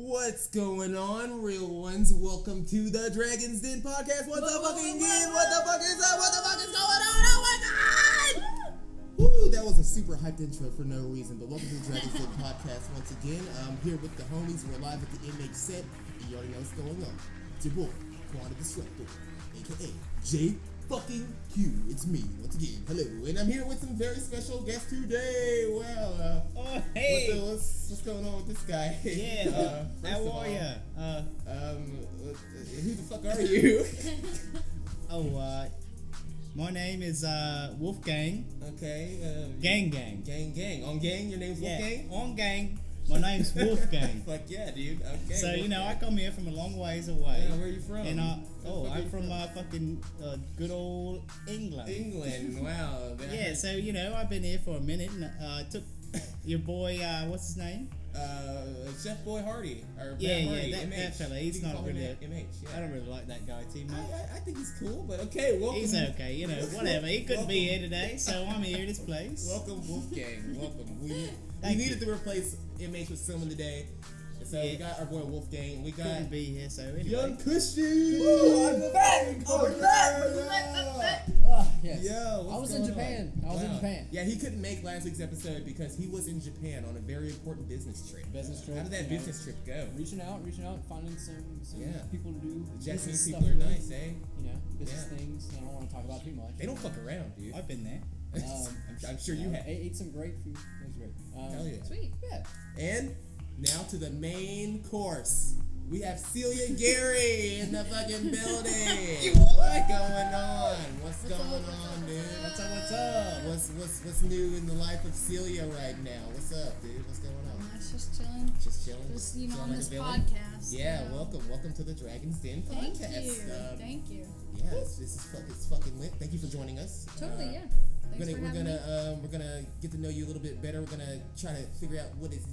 What's going on, real ones? Welcome to the Dragon's Den podcast. What the fucking game? What the fuck is up? What the fuck is going on? Oh my god! Woo, that was a super hyped intro for no reason, but welcome to the Dragon's Den podcast once again. I'm here with the homies. We're live at the inmate set. You already know what's going on. It's your boy, Quan, Destructor, aka J fucking Q. It's me once again. Hello, and I'm here with some very special guests today. Wow. Oh hey. What's going on with this guy? Yeah. How are ya? Who the fuck are you? My name is Wolfgang. Okay. Gang. On gang. Your name's Wolfgang. On gang. My name's Wolfgang. Fuck yeah, dude. Okay. So I come here from a long ways away. Yeah, where are you from? And I'm from fucking good old England. England. Wow. Yeah. So I've been here for a minute, and I took your boy. What's his name? Chef Boy Hardy. Or that fella. He's not really. MH. Yeah. I don't really like that guy too much. I think he's cool, but okay. Welcome. He's okay. Whatever. He couldn't be here today, so I'm here at his place. Welcome, Wolfgang. Welcome. We needed to replace MH with someone today. So we got our boy Wolfgang. We got couldn't be here, so anyway. Young KUSHY. I'm back. Yes. Yo, I was in Japan. In Japan. Yeah, he couldn't make last week's episode because he was in Japan on a very important business trip. How did that business trip go? Reaching out, finding some people to do. The Japanese stuff people are with, nice, eh? Business things. I don't want to talk about too much. They don't fuck around, dude. I've been there. I'm sure you have. Ate some great food. It was great. Hell yeah. Sweet. Yeah. And now to the main course. We have Celia Gary in the fucking building. What's going on? What's going on, dude? What's up? What's new in the life of Celia right now? What's up, dude? What's going on? Just chilling. Just chilling. Just chilling on like this a villain? podcast. Yeah, welcome to the Dragon's Den podcast. Thank you. Yeah, it's fucking lit. Thank you for joining us. Totally, yeah. We're gonna get to know you a little bit better. We're gonna try to figure out what is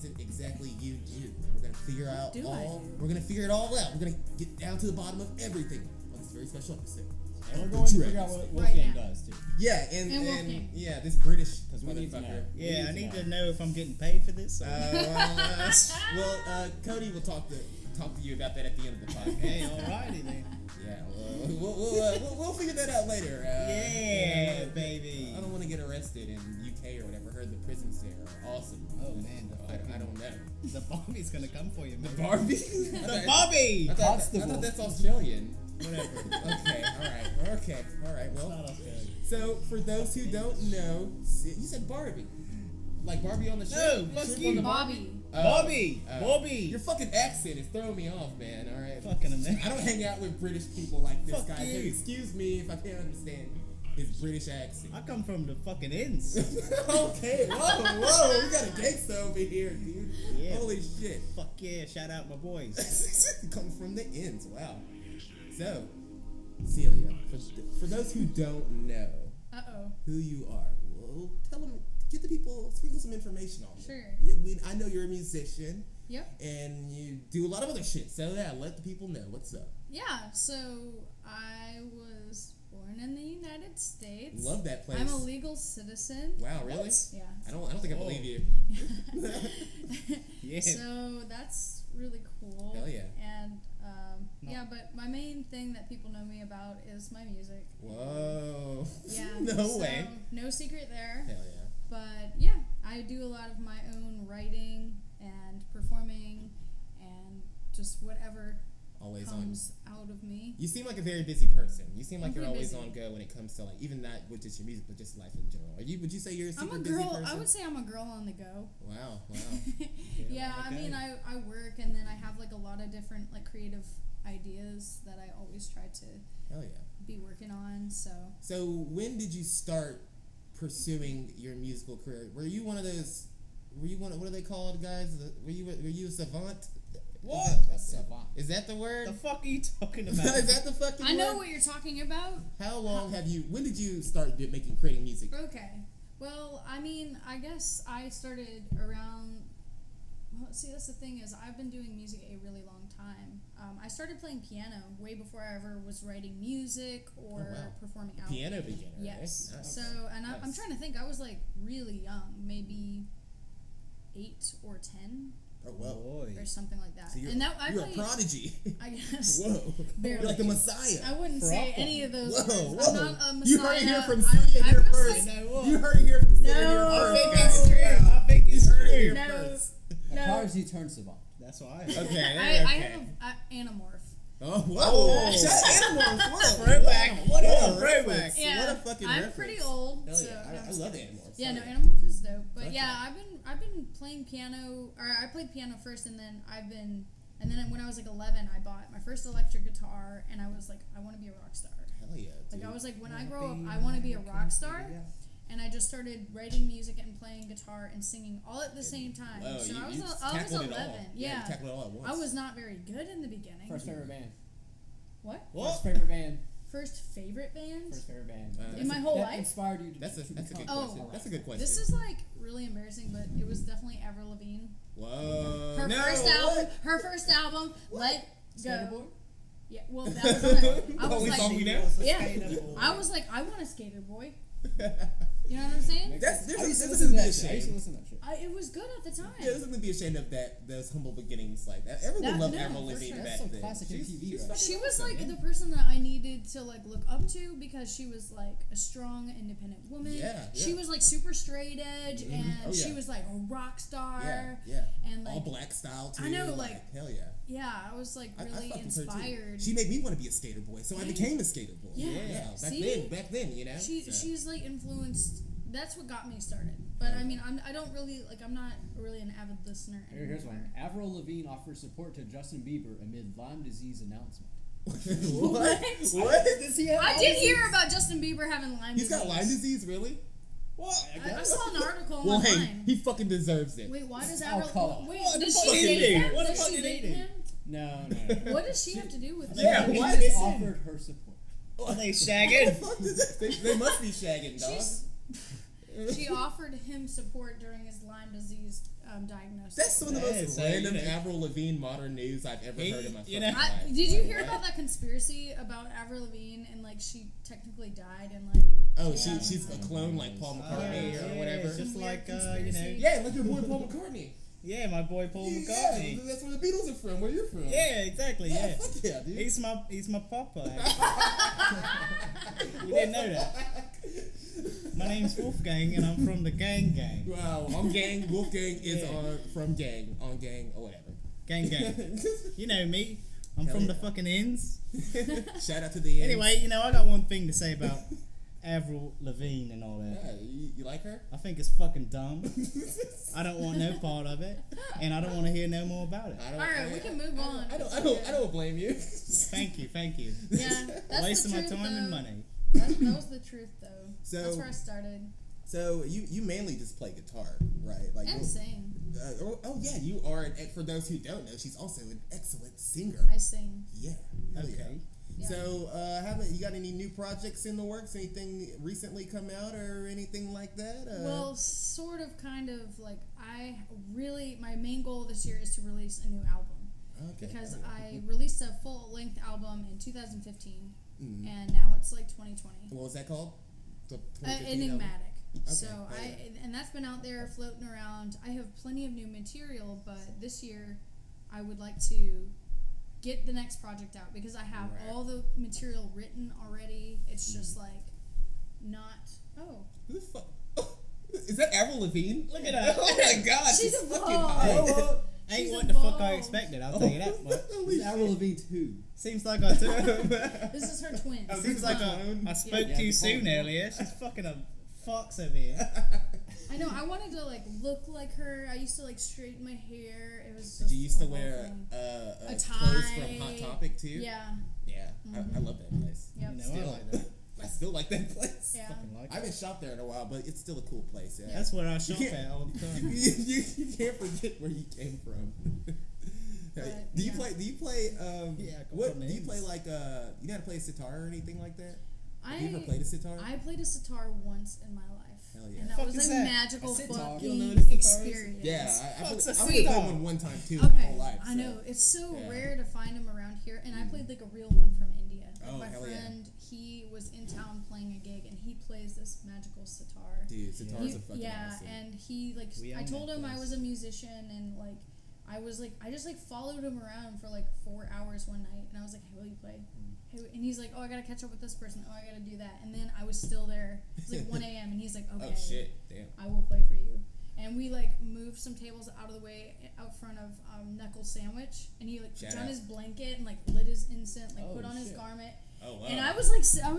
it exactly you do. We're gonna figure out We're gonna figure it all out. We're gonna get down to the bottom of everything on this very special episode. And we're going to figure out what Wolfgang does too. Yeah, and yeah, this British motherfucker. Yeah, I need to know if I'm getting paid for this. Cody will talk to you about that at the end of the podcast. Hey, alrighty then. Yeah, we'll figure that out later. Baby. I don't want to get arrested in UK or whatever. I heard the prisons there are awesome. Oh man, I don't know. The Bobby's gonna come for you, man. The Barbie? The Bobby! I thought that's Australian. Whatever. Okay, alright. Well, it's not Australian. So for those who don't know, you said Barbie. Like Barbie on the show? No, fuck you. Bobby. Bobby. Your fucking accent is throwing me off, man. All right. Fucking amazing. I don't hang out with British people like this Fuck guy. you. So excuse me if I can't understand his British accent. I come from the fucking ends. Okay. Whoa. We got a gangster over here, dude. Yeah. Holy shit. Fuck yeah. Shout out my boys. Come from the ends. Wow. So, Celia, for those who don't know who you are, well, tell them. Get the people, sprinkle some information on Sure. I know you're a musician. Yep. And you do a lot of other shit. So yeah, let the people know what's up. Yeah. So I was born in the United States. Love that place. I'm a legal citizen. Wow, really? Yeah. I don't think I believe you. Yeah. So that's really cool. Hell yeah. And but my main thing that people know me about is my music. Whoa. Yeah. No way. No secret there. Hell yeah. But yeah, I do a lot of my own writing and performing and just whatever comes out of me. You seem like a very busy person. You seem like I'm you're always busy. on go when it comes to even not with just your music, but just life in general. Would you say you're a super busy person? I would say I'm a girl on the go. Wow. Yeah, I mean, I work and then I have like a lot of different like creative ideas that I always try to be working on. So when did you start pursuing your musical career? Were you one of those? What are they called, guys? Were you a savant? What? A savant. Is that the word? The fuck are you talking about? Is that the fucking word? I know what you're talking about. How long have you? When did you start creating music? Okay. Well, I mean, I guess I started around. Well, see, that's the thing is I've been doing music a really long time. I started playing piano way before I ever was writing music or performing out. Piano beginner. Yes. Right? Nice. So, and I'm trying to think. I was like really young, maybe 8 or 10 Oh, well. Boy. or something like that. So you're, And that you're a prodigy. I guess. Whoa. Barely. You're like the Messiah. I wouldn't say any of those Whoa, words. whoa. I'm not a Messiah. You heard it here from I Celia here was first. like, You heard it here from Celia here No. first. I think guys. it's true. I think it's You heard it true. here No. first. A prodigy turns savant. That's why. Okay. I have Animorph. Oh, whoa. Oh. Shut Animorphs. What a Throwback. What a Throwback. reference. Yeah, What a fucking I'm reference. pretty old. Hell So yeah. I love Animorphs. Yeah, no, Hell Animorph is dope. But Okay. yeah, I've been playing piano, or I played piano first, and then when I was like 11, I bought my first electric guitar, and I was like, I want to be a rock star. Hell yeah, dude. Like I was like, when I grow up, I want to be a rock star. And I just started writing music and playing guitar and singing all at the same time. Whoa, So you I was tackled it 11. all. Yeah, you tackled it all at once. I was not very good in the beginning. First favorite band. What? First favorite band. First favorite band? First favorite band. In my whole that life? inspired you to That's a good become question. Oh. That's a good question. This is like really embarrassing, but it was definitely Avril Lavigne. Whoa. Her no, first what? album. Her first album. Let Skater go. Boy? Yeah. Well, that was like, I was Only like, song we know? yeah. I was like, I want a skater boy. You know what I'm saying? That's I used to this listen isn't to be that shit. I used to ashamed. listen to that shit. It was good at the time. Yeah, this isn't be ashamed of those humble beginnings like that. Everyone That- loved no, Avril for Lavigne sure. back That's some then. classic MTV, right? fucking She was awesome, like man. the person that I needed to like look up to because she was like a strong, independent woman. Yeah, She yeah. was like super straight edge, and Oh, she yeah. was like a rock star. Yeah. And like, All black style too. I know, like- hell yeah. yeah, I was like I really fucked with her, too. inspired. She made me want to be a skater boy, so I became a skater boy. Yeah. See? Back then, you know. She's like influenced. That's what got me started. But I mean, I don't really like. I'm not really an avid listener. Here's anymore. one. Avril Lavigne offers support to Justin Bieber amid Lyme disease announcement. What? What? Does he have I did hear about Justin Bieber having Lyme He's disease. got Lyme disease, really? What? I saw an article Well, online. hey, he fucking deserves it. Wait, why does Oh, Avril? come on. Wait, What does the she fuck date did he do? him? What the Does fuck she did he date do? him? No. What does she have to do with Yeah, it? He what just is it? offered her support. Are they What the shagging? fuck is that? They must be shagging, dog. She offered him support during his Lyme disease diagnosis. That's some of the Yeah, most so, random you know. Avril Lavigne modern news I've ever heard in my fucking you know. life. Did you hear What? about that conspiracy about Avril Lavigne and like she technically died and like? Oh, Yeah. she's a clone like Paul McCartney or whatever. Just Some like weird you know. conspiracy. Yeah, like your boy Paul McCartney. Yeah, my boy Paul Yeah, McCartney. that's where the Beatles are from. Where you're from? Yeah, exactly. Yeah, Yeah. fuck yeah, dude. He's my papa. You didn't know that. My name's Wolfgang, and I'm from the Gang. Wow, I'm gang. Wolfgang is Yeah. from gang, on gang, or whatever. Gang. You know me. I'm Hell from the yeah. fucking ends. Shout out to the ends. Anyway, you know, I got one thing to say about Avril Lavigne and all that. Yeah, you like her? I think it's fucking dumb. I don't want no part of it, and I don't want to hear no more about it. All Alright, we can move on. I don't blame you. Thank you. Yeah, that's Wasting the my truth, time though. and money. That was the truth, though. So- That's where I started. So you mainly just play guitar, right? Like And sing. oh yeah, you are. For those who don't know, she's also an excellent singer. I sing. Yeah. Hell yeah. Okay. Yeah. So, you got any new projects in the works? Anything recently come out or anything like that? Well, sort of, kind of. Like, my main goal this year is to release a new album. okay. Because Okay. I released a full-length album in 2015, Mhm. and now it's like 2020. What was that called? The 2015 album? Enigmatic. So okay. and that's been out there floating around. I have plenty of new material, but this year I would like to get the next project out because I have Right. all the material written already. It's just like not. Oh, Who the fuck? Is that Avril Lavigne? Look at her. Oh my god, She's fucking evolved. high. Ain't She's what the fuck I evolved. expected. I'll tell you that much. Holy It's Avril Lavigne 2. Seems like I took. this is her twin. Oh, Seems like clone? I spoke Yeah, too the soon clone. earlier. She's fucking a fox over here. I know. I wanted to like look like her. I used to like straighten my hair. It was. Did Just you used to a whole wear thing. a A clothes tie. from Hot Topic too? Yeah. Yeah, I love that place. Yep. You know, Still. I like that. I still like that place. Yeah. Fucking like I it. haven't shopped there in a while, but it's still a cool place. Yeah. That's where I shop can't- at all the time. you can't forget where you came from. But, do you yeah. play? Yeah, I come What from do the you play? ends. Like you know how to play a sitar or anything like that? Have you ever I played a sitar? I played a sitar once in my life. Hell yeah. And that Fuck was is a that? magical A sitar? You don't know fucking what a sitar is? experience. Yeah, I Fuck's a played sitar? one time too. My Okay, whole life, I so. know it's so Yeah. rare to find them around here, and I played like a real one from India. Like Oh, my hell yeah. friend, he was in town playing a gig, and he plays this magical sitar. Dude, sitars He- are fucking yeah, awesome. and he like We I own told that him I place. was a musician, and like I was like, I just like followed him around for like 4 hours one night, and I was like, hey, will you play? Hey, and he's like, oh, I gotta catch up with this person. Oh, I gotta do that. And then I was still there. It was like 1 a.m. and he's like, okay, Oh shit, damn. I will play for you. And we like moved some tables out of the way out front of Knuckles Sandwich, and he like Shout put on out. his blanket and like lit his incense, like Oh, put on his shit. garment. Oh wow. And I was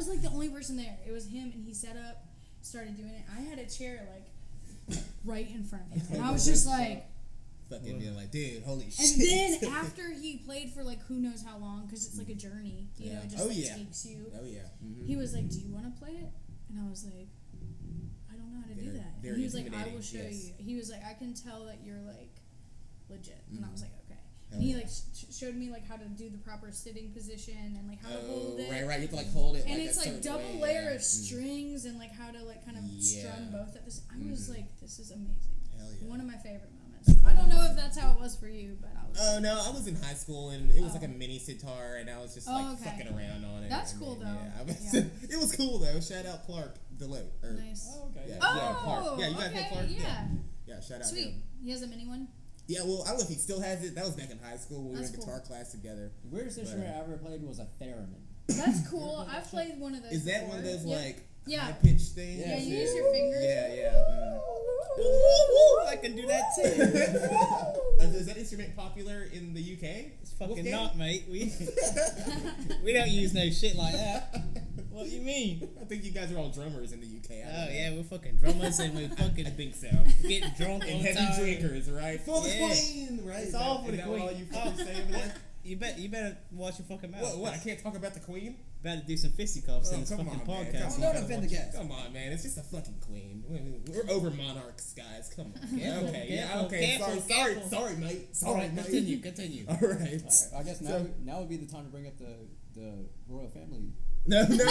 like the only person there. It was him, and he set up, started doing it. I had a chair like right in front of him, and I was just like. fucking being like, dude, holy And shit. then after he played for like who knows how long, because it's like a journey, you know, it just Oh, like, yeah. takes you. Oh yeah. Mm-hmm. He was like, "Do you want to play it?" And I was like, "I don't know how to do Very- that." very And he was like, "I intimidating, will show yes. you." He was like, "I can tell that you're like legit," and I was like, "Okay." Hell And he yeah. like showed me like how to do the proper sitting position and like how to hold it. right. You have to like hold it. And like it's a like certain double way, layer yeah. of strings and like how to like kind of Yeah. strum both at this. I was like, "This is amazing." Hell yeah. One of my favorite moments. So I don't know if that's how it was for you, but I was. Oh no, I was in high school and it was like Oh. a mini sitar and I was just Oh, like okay. fucking around on it. That's and cool, then, though. Yeah, I was, Yeah. it was cool though. Shout out Clark Deloach. Nice. Oh, okay. Yeah. Oh, Clark. Yeah, you guys know okay, Clark? yeah. Yeah, shout out Sweet. him. He has a mini one. Yeah, well, I don't know if he still has it. That was back in high school when we were That's in guitar cool. class together. The weirdest instrument I ever played was a theremin. That's cool. I've played one of those. Is that before. one of those Yep. like Yeah. high pitched things? Yeah, you Yeah. use your fingers. Yeah. I can do that too. Is that instrument popular in the UK? It's fucking Wolfgang? not, mate. We don't use no shit like that. What you mean? I think you guys are all drummers in the UK. I don't Oh know. yeah, we're fucking drummers and we fucking I think so. get drunk all And the heavy time. drinkers, right? For the Yeah. queen, right? It's Is all that- for is the that what all queen. you fucking say over there? You better watch your fucking mouth. What? I can't talk about the queen? Better do some fisticuffs in Oh, this come fucking on, man. podcast. Come Don't on. offend the guest. Come on, man. It's just a fucking queen. We're over monarchs, guys. Come on. Careful, Okay. Yeah. careful, Okay. careful, Sorry, careful. sorry, mate. All Sorry, right, mate. Continue. All right. Alright, I guess now So- now would be the time to bring up the royal family. No. Better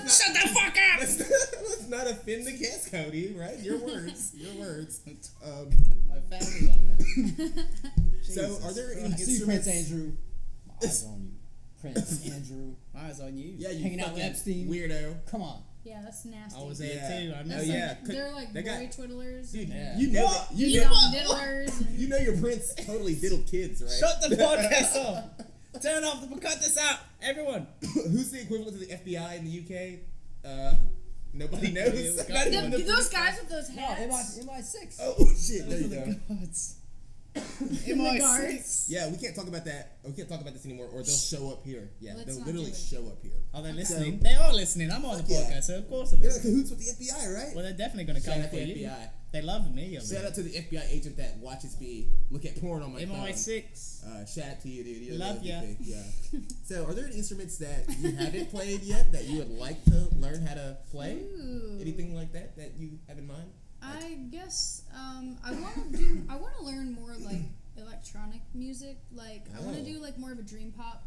Shut the fuck up! Let's not offend the guest, Cody. Right? Your words. My family's on that. So, are there any I see Prince instruments? Andrew. My eyes on you. Prince Andrew. Eyes on you. Yeah, you Hanging out with fucking Epstein. weirdo. Come on. Yeah, that's nasty. I was there Yeah. too. I know. That's yeah. like, Could- they're like they got- boy twiddlers. Dude, Yeah. you know What? that. You You know. got diddlers. And You know your Prince totally diddled kids, right? Shut the podcast off. Turn off the. Cut this out, everyone. Who's the equivalent to the FBI in the UK? Nobody knows. Yeah, Not even the those police. guys with those No, hats. MI6. Oh shit! There you go. Gods. guards. Yeah, we can't talk about that. We can't talk about this anymore, or they'll show up here. Yeah, Let's they'll not literally do it. show up here. Are they So- listening? They are listening. I'm on the Yeah. podcast, so of course they're They're in listening. cahoots with the FBI, right? Well, they're definitely going to Shout come out for to you. FBI. They love me. Shout out to the FBI agent that watches me look at porn on my phone. MI6. Shout out to you, dude. You're Love the ya. kid. Yeah. So, are there any instruments that you haven't played yet that you would like to learn how to play? Ooh. Anything like that that you have in mind? I guess I want to learn more like electronic music. Like I want to Oh. do like more of a dream pop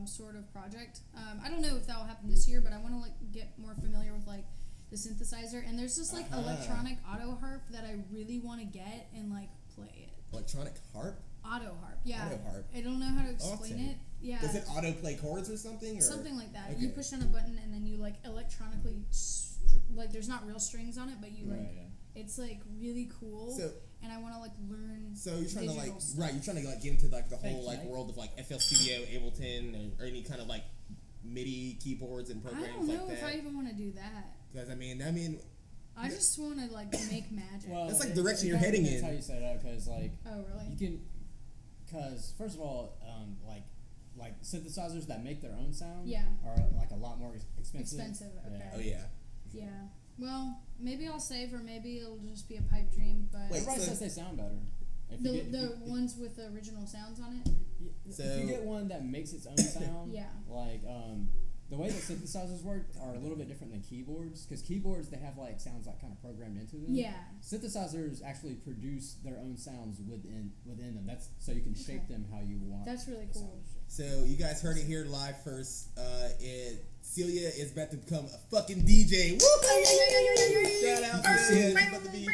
sort of project. I don't know if that will happen this year, but I want to like get more familiar with like the synthesizer. And there's this like Uh-huh. electronic auto harp that I really want to get and like play it. Electronic harp? Auto harp, yeah. Auto harp. I don't know how to explain Awesome. it. Yeah. Does it auto play chords or something? Or? Something like that. Okay. You push down a button and then you like electronically like there's not real strings on it, but you like it's like really cool. So, And I want to like learn. so you're trying to like digital stuff. right? You're trying to like get into like the whole Thanks, like Mike. world of like FL Studio, Ableton, or any kind of like MIDI keyboards and I programs don't know like if that. I even want to do that. Because I mean, I just want to like make magic. Well, That's like it- the direction it you're kinda heading depends in. how you set it up, because like Oh really? you can, because first of all, like synthesizers that make their own sound Yeah. are like a lot more expensive. Expensive. Okay. oh yeah. Yeah. Well, maybe I'll save, or maybe it'll just be a pipe dream. But Wait, Everybody so- says they sound better. If the you get, the if ones with the original sounds on it. So- if you get one that makes its own sound, Yeah. like the way that synthesizers work are a little bit different than keyboards, because keyboards they have like sounds like kind of programmed into them. Yeah. Synthesizers actually produce their own sounds within them. That's so you can shape Okay. them how you want. That's really the cool. sound. So you guys heard it here live first. Celia is about to become a fucking DJ. Woo! Shout out to Celia. She's about to be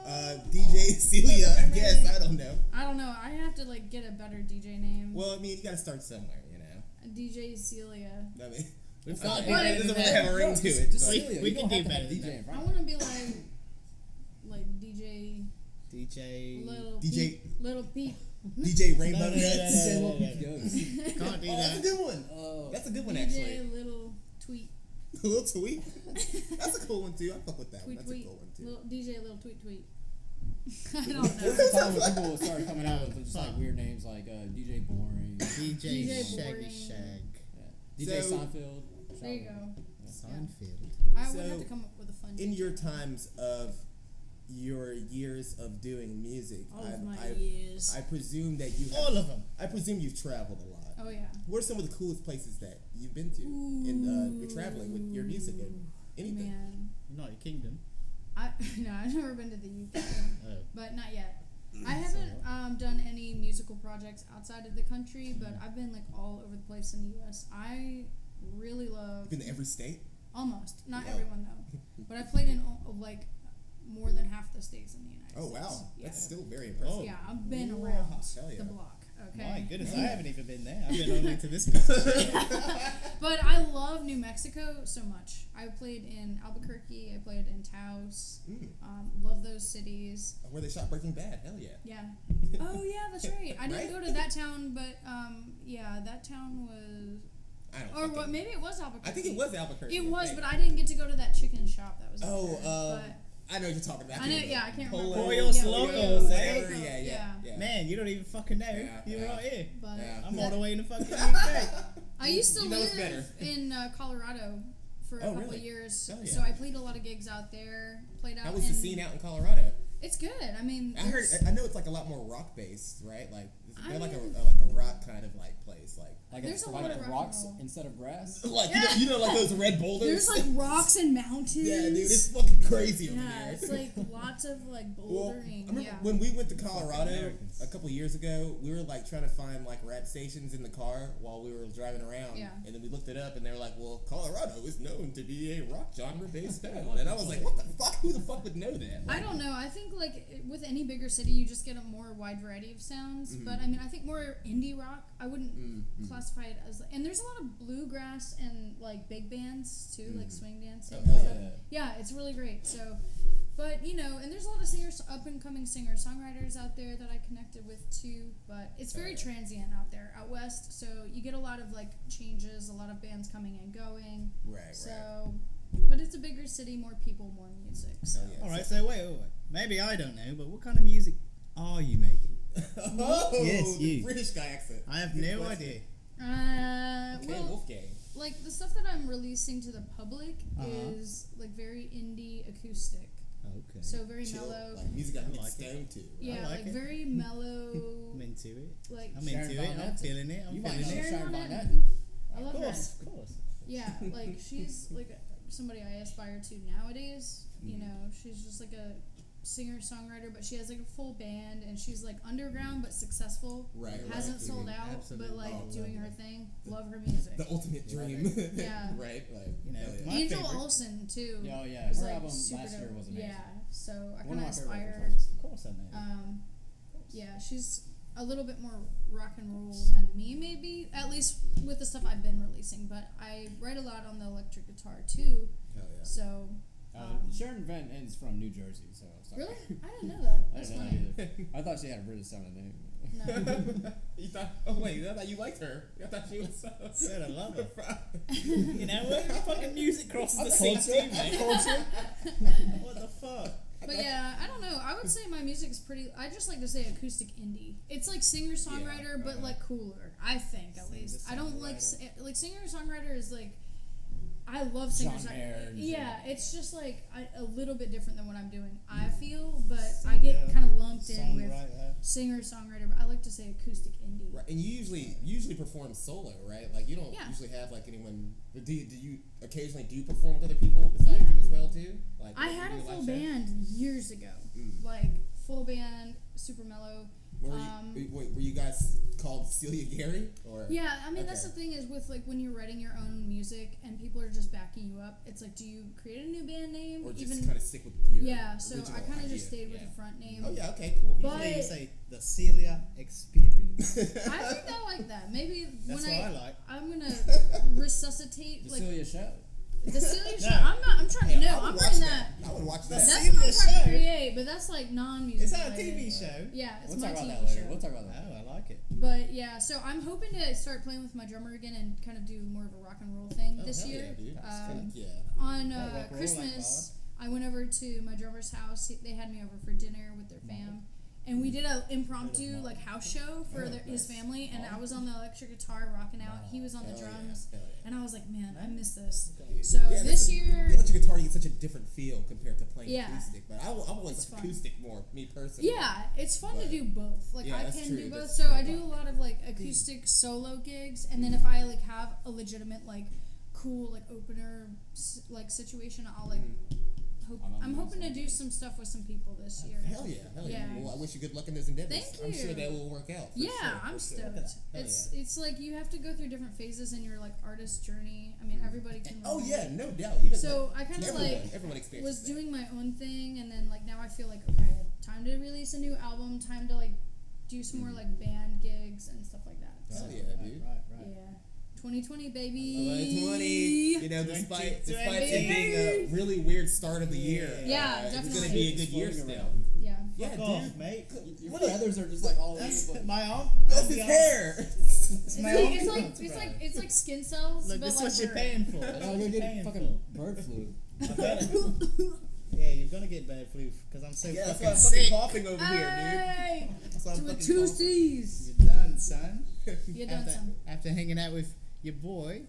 DJ Celia. I guess I don't know. I don't know. I have to like get a better DJ name. Well, I mean, you gotta start somewhere, you know. DJ Celia. I mean, We've I got mean, better it doesn't than really that. have a ring No, to just it. Celia. but- You We don't can have do to have better DJ than in I front. want to be like DJ. Little Peep. DJ Rainbow No, no, no, Nuts. no, no, Little Peep Ghost. Can't do Oh, that's a that. good one. Oh. That's a good one, DJ actually. Little Tweet. Little Tweet. That's a cool one too. I fuck with that one. Tweet That's Tweet. a cool one too. Little DJ Little Tweet Tweet. I don't There know. was a time when people started coming out with just like weird names like DJ Boring, DJ DJ Shaggy Boring. Shag. DJ So- Seinfeld. There you go. Seinfeld. I would So, have to come up with a fun In DJ. your times of your years of doing music, All of my years. I presume that you have, All of them. I presume you've traveled a lot. Oh yeah. What are some of the coolest places that you've been to in traveling with your music and anything? Man, United Kingdom. no, I've never been to the UK, Oh. but not yet. I haven't done any musical projects outside of the country, but I've been like all over the place in the US. I really love Been to every state? almost not Wow. everyone though, but I played in like more than half the states in the United Oh States. wow, Yeah. that's still very impressive. Oh. Yeah, I've been Wow. around Hell yeah. the block. Okay. My goodness, I haven't even been there. I've been only to this piece of shit. But I love New Mexico so much. I played in Albuquerque. I played in Taos. Love those cities. Where they shot Breaking Bad? Hell yeah. Yeah. Oh yeah, that's right. I didn't Right? go to that town, but yeah, that town was. I don't. Or fucking what? know. Maybe it was Albuquerque. I think it was Albuquerque. It was, I think. but I didn't get to go to that chicken shop that was. out Oh, there. But I know what you're talking about. I know. Yeah, I can't remember. Pollos Yeah, Locos, whatever. Locos, Yeah. Man, you don't even fucking know. Yeah, You're yeah. right here. But Yeah. I'm that- all the way in the fucking UK. I used to You know it's live in Colorado for a Oh, couple really? years, Oh, yeah. so I played a lot of gigs out there. Played out. How was in, the scene out in Colorado? It's good. I mean, I heard. there's- I know it's like a lot more rock based, right? Like they're like mean- a rock kind of like place, like. Like There's it's a like lot of rock and rocks roll. instead of grass. Like you know, like those red boulders. There's like rocks and mountains. Yeah, dude, it's fucking crazy over Yeah, there. it's like lots of like Well, I bouldering. remember Yeah. when we went to Colorado Americans. a couple years ago, we were like trying to find like rap stations in the car while we were driving around. Yeah. And then we looked it up and they were like, well, Colorado is known to be a rock genre based town. And I was like, what the fuck? Who the fuck would know that? I don't know. I think like with any bigger city, you just get a more wide variety of sounds. Mm-hmm. But I mean, I think more indie rock. I wouldn't classify it as. And there's a lot of bluegrass and like big bands too, like swing dancing. Oh, hell So, yeah. yeah, it's really great. So, but you know, and there's a lot of singers, up and coming singer songwriters out there that I connected with too. But it's very transient out there, out west. So you get a lot of like changes, a lot of bands coming and going. Right, So, but it's a bigger city, more people, more music. So. Hell yeah. All right, so wait. Maybe I don't know, but what kind of music are you making? Oh, Yes, the you. British guy accent. I have Good no question. idea. Okay, Well, Wolfgang. like the stuff that I'm releasing to the public Uh-huh. is like very indie acoustic, Okay. so very Chill, mellow. like music I can I get like it. stoned to. Yeah, like like it. very mellow. I'm into it. Like I'm Sharon into it. Van I'm Etten. feeling it. I'm You might feeling know it. Sharon Sharon Van Van Etten. Etten. I love Of her. course, of course. Yeah, like she's like somebody I aspire to nowadays. You know, she's just like a singer songwriter, but she has like a full band, and she's like underground but successful. Right, Hasn't right. sold out, Absolutely. but like Oh, doing love her thing. Love her music. The ultimate dream. Yeah. Right? Like, You know, hell yeah. my Angel favorite. Olsen too. Yeah, oh, yeah. was, Her like, album super last year dope. was amazing. Yeah, so I One kind of of my favorite aspired. artists. Of course I know. Yeah, she's a little bit more rock and roll than me, maybe. At least with the stuff I've been releasing. But I write a lot on the electric guitar too. Hell yeah. So Sharon Van Etten's from New Jersey, so sorry. really, I didn't know that. I That's didn't know funny. that either. I thought she had a British sounding name. No. You thought? Oh wait, I thought you liked her. I thought she was. Said I love her. You know what? Fucking music crosses the sea Culture. too, mate. What the fuck? But yeah, I don't know. I would say my music's pretty. I just like to say acoustic indie. It's like singer songwriter, but like cooler. I think at least. I don't like singer songwriter is like. I love singer John Mayer songwriter. and Yeah, shit. it's just like a little bit different than what I'm doing. I feel, but I get kind of lumped in with Songwriter. singer songwriter. But I like to say acoustic indie. Right, and you usually perform solo, right? Like you don't Yeah. usually have like anyone. Do you occasionally do perform with other people besides Yeah. you as well too? Like I you had do a live full shows? band years ago, like full band, super mellow. Were you guys called Celia Gary or? Yeah, I mean that's Okay. the thing is with like when you're writing your own music and people are just backing you up. It's like, do you create a new band name? Or just Even kind of stick with your yeah. So original I kind of idea? just stayed with Yeah. the front name. Oh yeah, okay, cool. But- Usually you say the Celia Experience. I think I like that. Maybe That's when what I like. I'm gonna resuscitate The like Celia Show. The Celia show. No. I'm trying to know. I would I'm watch writing that. that. I would watch that. That's Celia what I'm trying show. to create, but that's like non-music. It's not a related. TV show. Yeah, it's We'll my talk about TV that later. show. We'll talk about that. Oh, I like it. But yeah, so I'm hoping to start playing with my drummer again and kind of do more of a rock and roll thing Oh, this hell year. yeah, dude. That's On Yeah, rock and roll Christmas, I went over to my drummer's house. They had me over for dinner with their fam. And we did an impromptu like house show for his family, and I was on the electric guitar rocking out. He was on the drums, and I was like, man, I miss this. So this year, the electric guitar, you get such a different feel compared to playing Yeah. acoustic. But I always It's fun. acoustic more, me personally. yeah, it's fun to But- do both. Like Yeah, I that's can true, do both. that's So true. I do a lot of like acoustic solo gigs, and then if I like have a legitimate like cool like opener like situation, I'll like hope. I'm hoping to do some stuff with some people this year. Hell yeah, hell yeah. Yeah. Well, I wish you good luck in those endeavors. Thank I'm sure you. that will work out. for Yeah, sure, I'm for sure. stoked. Hell It's like you have to go through different phases in your like artist journey. I mean, everybody can. Oh relate. yeah, no doubt. Even So like, I kind of everyone, like everyone experiences was that. doing my own thing, and then like now I feel like okay, time to release a new album. Time to like do some more like band gigs and stuff like that. Hell So, yeah, dude. Right. yeah, 2020 baby. 2020, you know, despite 2020. it being a really weird start of the year, Yeah, it's definitely. gonna be a good year Floating still. around. Yeah. Yeah, Fuck dude. off, mate. Your feathers are just like all over the That's place. my arm. That's his hair. It's my arm. It's like skin cells. Look, but this is like what you're bird. paying for. No, That's you're what you're getting paying fucking for. bird flu. I bet. Yeah, you're gonna get bird flu because I'm so Yeah, that's fucking why I'm fucking sick. coughing over here, Hey, dude. That's why I'm to a fucking two coughing. C's. You're done, son. You done After, some. after hanging out with your boy.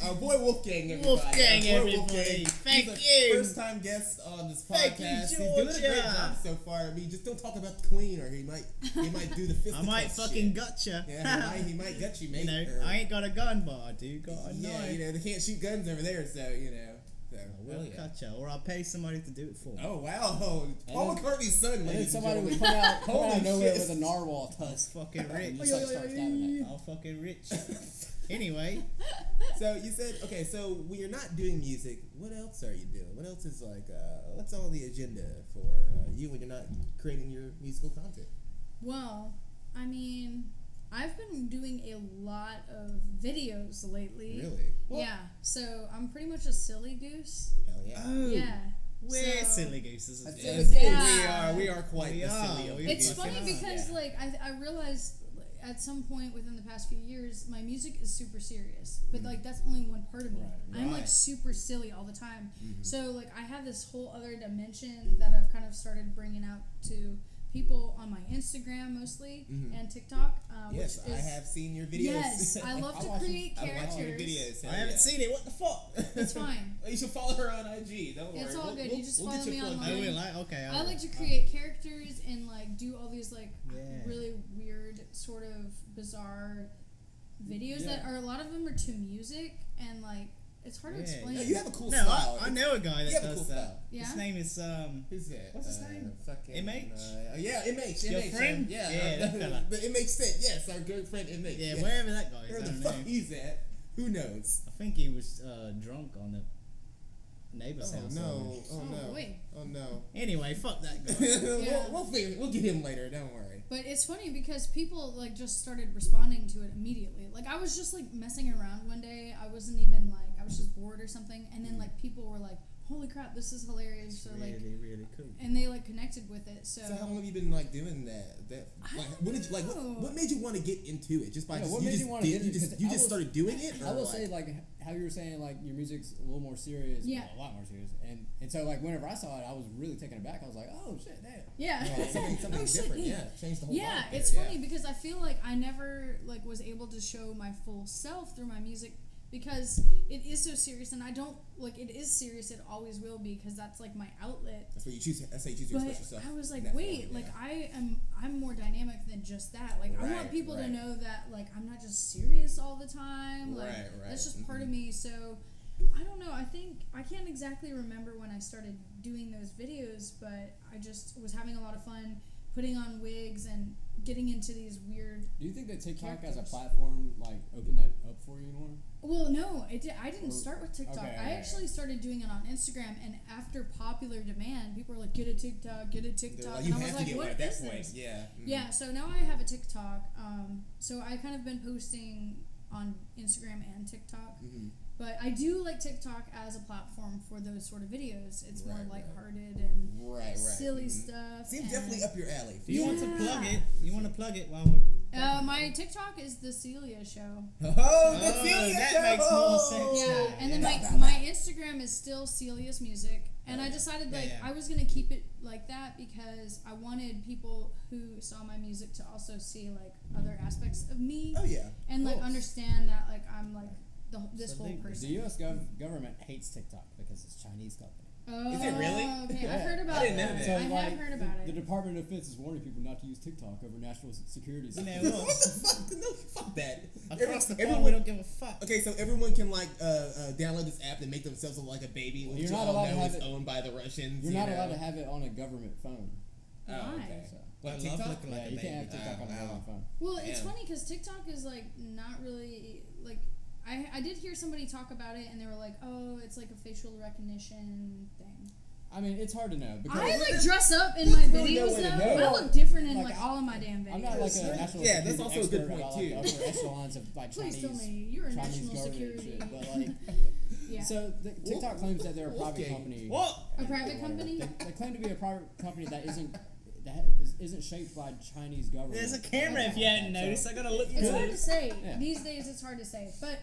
Our boy Wolfgang, everybody. Wolfgang, Our boy everybody. Thank He's you. a first-time guest on this Thank you, podcast. He's doing a great Georgia. job so far. I mean, just don't talk about the queen, or he might do the fist. I might fucking gotcha. Yeah, he might gut you, mate. You know, or- I ain't got a gun, but I do got a yeah, knife. you know, they can't shoot guns over there, so you know. So, I hell will yeah. cut you, or I'll pay somebody to do it for me. Oh wow, Paul then- McCartney's son, And then ladies and somebody would gentlemen. come out of Holy nowhere shit. with a narwhal I'm tusk. fucking And rich. just like start stabbing it. I'm fucking rich. Anyway, So you said, okay, so when you're not doing music, what else are you doing? What else is like, what's on the agenda for you when you're not creating your musical content? Well, I mean, I've been doing a lot of videos lately. Really? Yeah. So I'm pretty much a silly goose. Hell yeah. oh, Yeah. we're So- silly gooses. That's well. silly. Yeah. We are quite We the are. silly. We It's fucking funny are. because Yeah. like I realized like, at some point within the past few years my music is super serious, but like that's only one part of me. Right, I'm like right. super silly all the time. Mm-hmm. So like I have this whole other dimension that I've kind of started bringing out to people on my Instagram mostly and TikTok. Yes, which I is, have seen your videos. Yes, I love to create I watch characters. your videos. I haven't seen it. What the fuck? It's fine. You should follow her on IG. Don't worry. It's all good. You just we'll follow get me you plugged online. I in. will. Okay. I will. like to create characters and like do all these like Yeah. really weird sort of bizarre videos Yeah. that are a lot of them are to music and like it's hard to Yeah. explain. No, you have a cool No, style. I know a guy You that have a does cool that. style. Yeah? His name is Who's that? What's his name? Fucking, MH? Yeah, MH. Your MH, friend? Yeah, Yeah, that fella. But it makes sense. Yes, our good friend MH. yeah, yes. wherever that guy is. Where I the don't fuck know. he's at? Who knows? I think he was drunk on the neighbor's Oh house. no! Oh Oh, no! wait. Oh no! Anyway, fuck that guy. Yeah. We'll get him later. Don't worry. But it's funny because people like just started responding to it immediately. Like I was just like messing around one day. I wasn't even like I was just bored or something, and then like people were like, "Holy crap, this is hilarious!" Or like, really, really cool. and they like connected with it. So, So how long have you been like doing that? I Like, don't what did you like? know. What made you want to get into it? Just by Yeah, just, what you made just you wanna did get you into it? just 'Cause you I just will- started doing it? I or will like- say like how you were saying like your music's a little more serious, Yeah. well, a lot more serious, and so like whenever I saw it, I was really taken aback. I was like, oh shit, damn. yeah. Like, something Oh, shit, different. yeah. Yeah, changed the whole. Yeah, vibe it's there, funny because I feel like I never like was able to show my full self through my music because it is so serious and I don't like it is serious. It always will be because that's like my outlet. That's what you choose. That's how you choose to But express yourself. I was in like, that wait, form, like yeah. I'm more dynamic than just that. Like I want Right, people to right. know that like I'm not just serious all the time. Like Right, right. that's just part of me. So I don't know. I think I can't exactly remember when I started doing those videos, but I just was having a lot of fun putting on wigs and getting into these weird. Do you think that TikTok as a Characters. platform like opened that up for you more? Well, no, I didn't Or- start with TikTok. okay, I okay. actually started doing it on Instagram, and after popular demand, people were like, "Get a TikTok, get a They're TikTok," like, and you I was have to like, get one "What at that is point. this?" Yeah. Yeah, so now I have a TikTok. So I kind of been posting on Instagram and TikTok. Mm-hmm. But I do like TikTok as a platform for those sort of videos. It's more Right, lighthearted and Right. silly stuff. Seems and definitely up your alley. Do you want to Yeah. plug it? You want to plug it while we're... my TikTok is the Celia Show. Oh, that makes more sense. Yeah, and then Yeah. my Instagram is still Celia's Music, and I decided Yeah, like yeah. I was gonna keep it like that because I wanted people who saw my music to also see like other aspects of me Oh yeah. and like Cool. understand that like I'm like this So whole the- The person. U.S. government hates TikTok because it's a Chinese company. Oh, Is it really? Okay, Yeah. I've heard about I didn't that. know that. So, I have like, heard about The it. Department of Defense is warning people not to use TikTok over national security. You know What what? the fuck? No, fuck that. Across the Everyone- pond, we don't give a fuck. Okay, so everyone can like download this app and make themselves look like a baby, which You're you not all allowed to know have is it- owned by the Russians. You're you not know? allowed to have it on a government phone. Oh, Why? okay. So, What, I love TikTok? looking like yeah, a you can't have baby. TikTok on a wow. government phone. Well, it's Damn. funny because TikTok is like not really like I did hear somebody talk about it and they were like, oh, it's like a facial recognition thing. I mean, it's hard to know because I like dress up in my There's really no videos way to though. know. I look different in Like, like all of my damn videos. I'm not like a national Yeah, that's security also a good expert point, about, too. Like, upper echelons of like Please tell Chinese, me you're a Chinese national government security. shit, but like, Yeah. so TikTok claims that they're a private Wolfgang. company. What? A private company? They claim to be a private company that isn't shaped by Chinese government. There's a camera if you hadn't noticed. I gotta look It's hard good. to say. Yeah. These days it's hard to say. But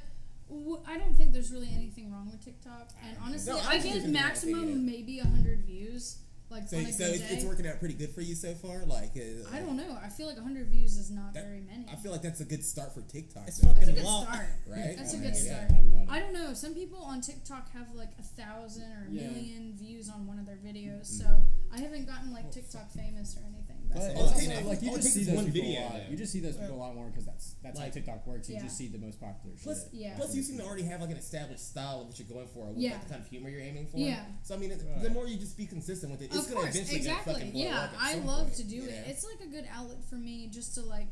I don't think there's really anything wrong with TikTok. And honestly, No, I I think get there's nothing wrong with maximum it. maybe 100 views. Like So, on a so good it's day. working out pretty good for you so far. Like, I don't know. I feel like 100 views is not That- very many. I feel like that's a good start for TikTok. It's though, fucking That's a good lot. start. right. That's a I good have no start. idea. I don't know. Some people on TikTok have like 1,000 or a Yeah. million views on one of their videos. Mm-hmm. So I haven't gotten like TikTok famous or anything. But That's it's all it also takes. like you All it just takes see is those one people video, a lot. though. You just see those people a lot more because that's Like- how TikTok works. You Yeah. just see the most popular shit. Plus, Yeah. plus, you seem to already have like an established style of what you're going for, with Yeah. like, the kind of humor you're aiming for. Yeah. So I mean, the Right. more you just be consistent with it, it's Of gonna course, eventually exactly. fucking blow Yeah, up at I some love point, to do you it. know? It's like a good outlet for me just to like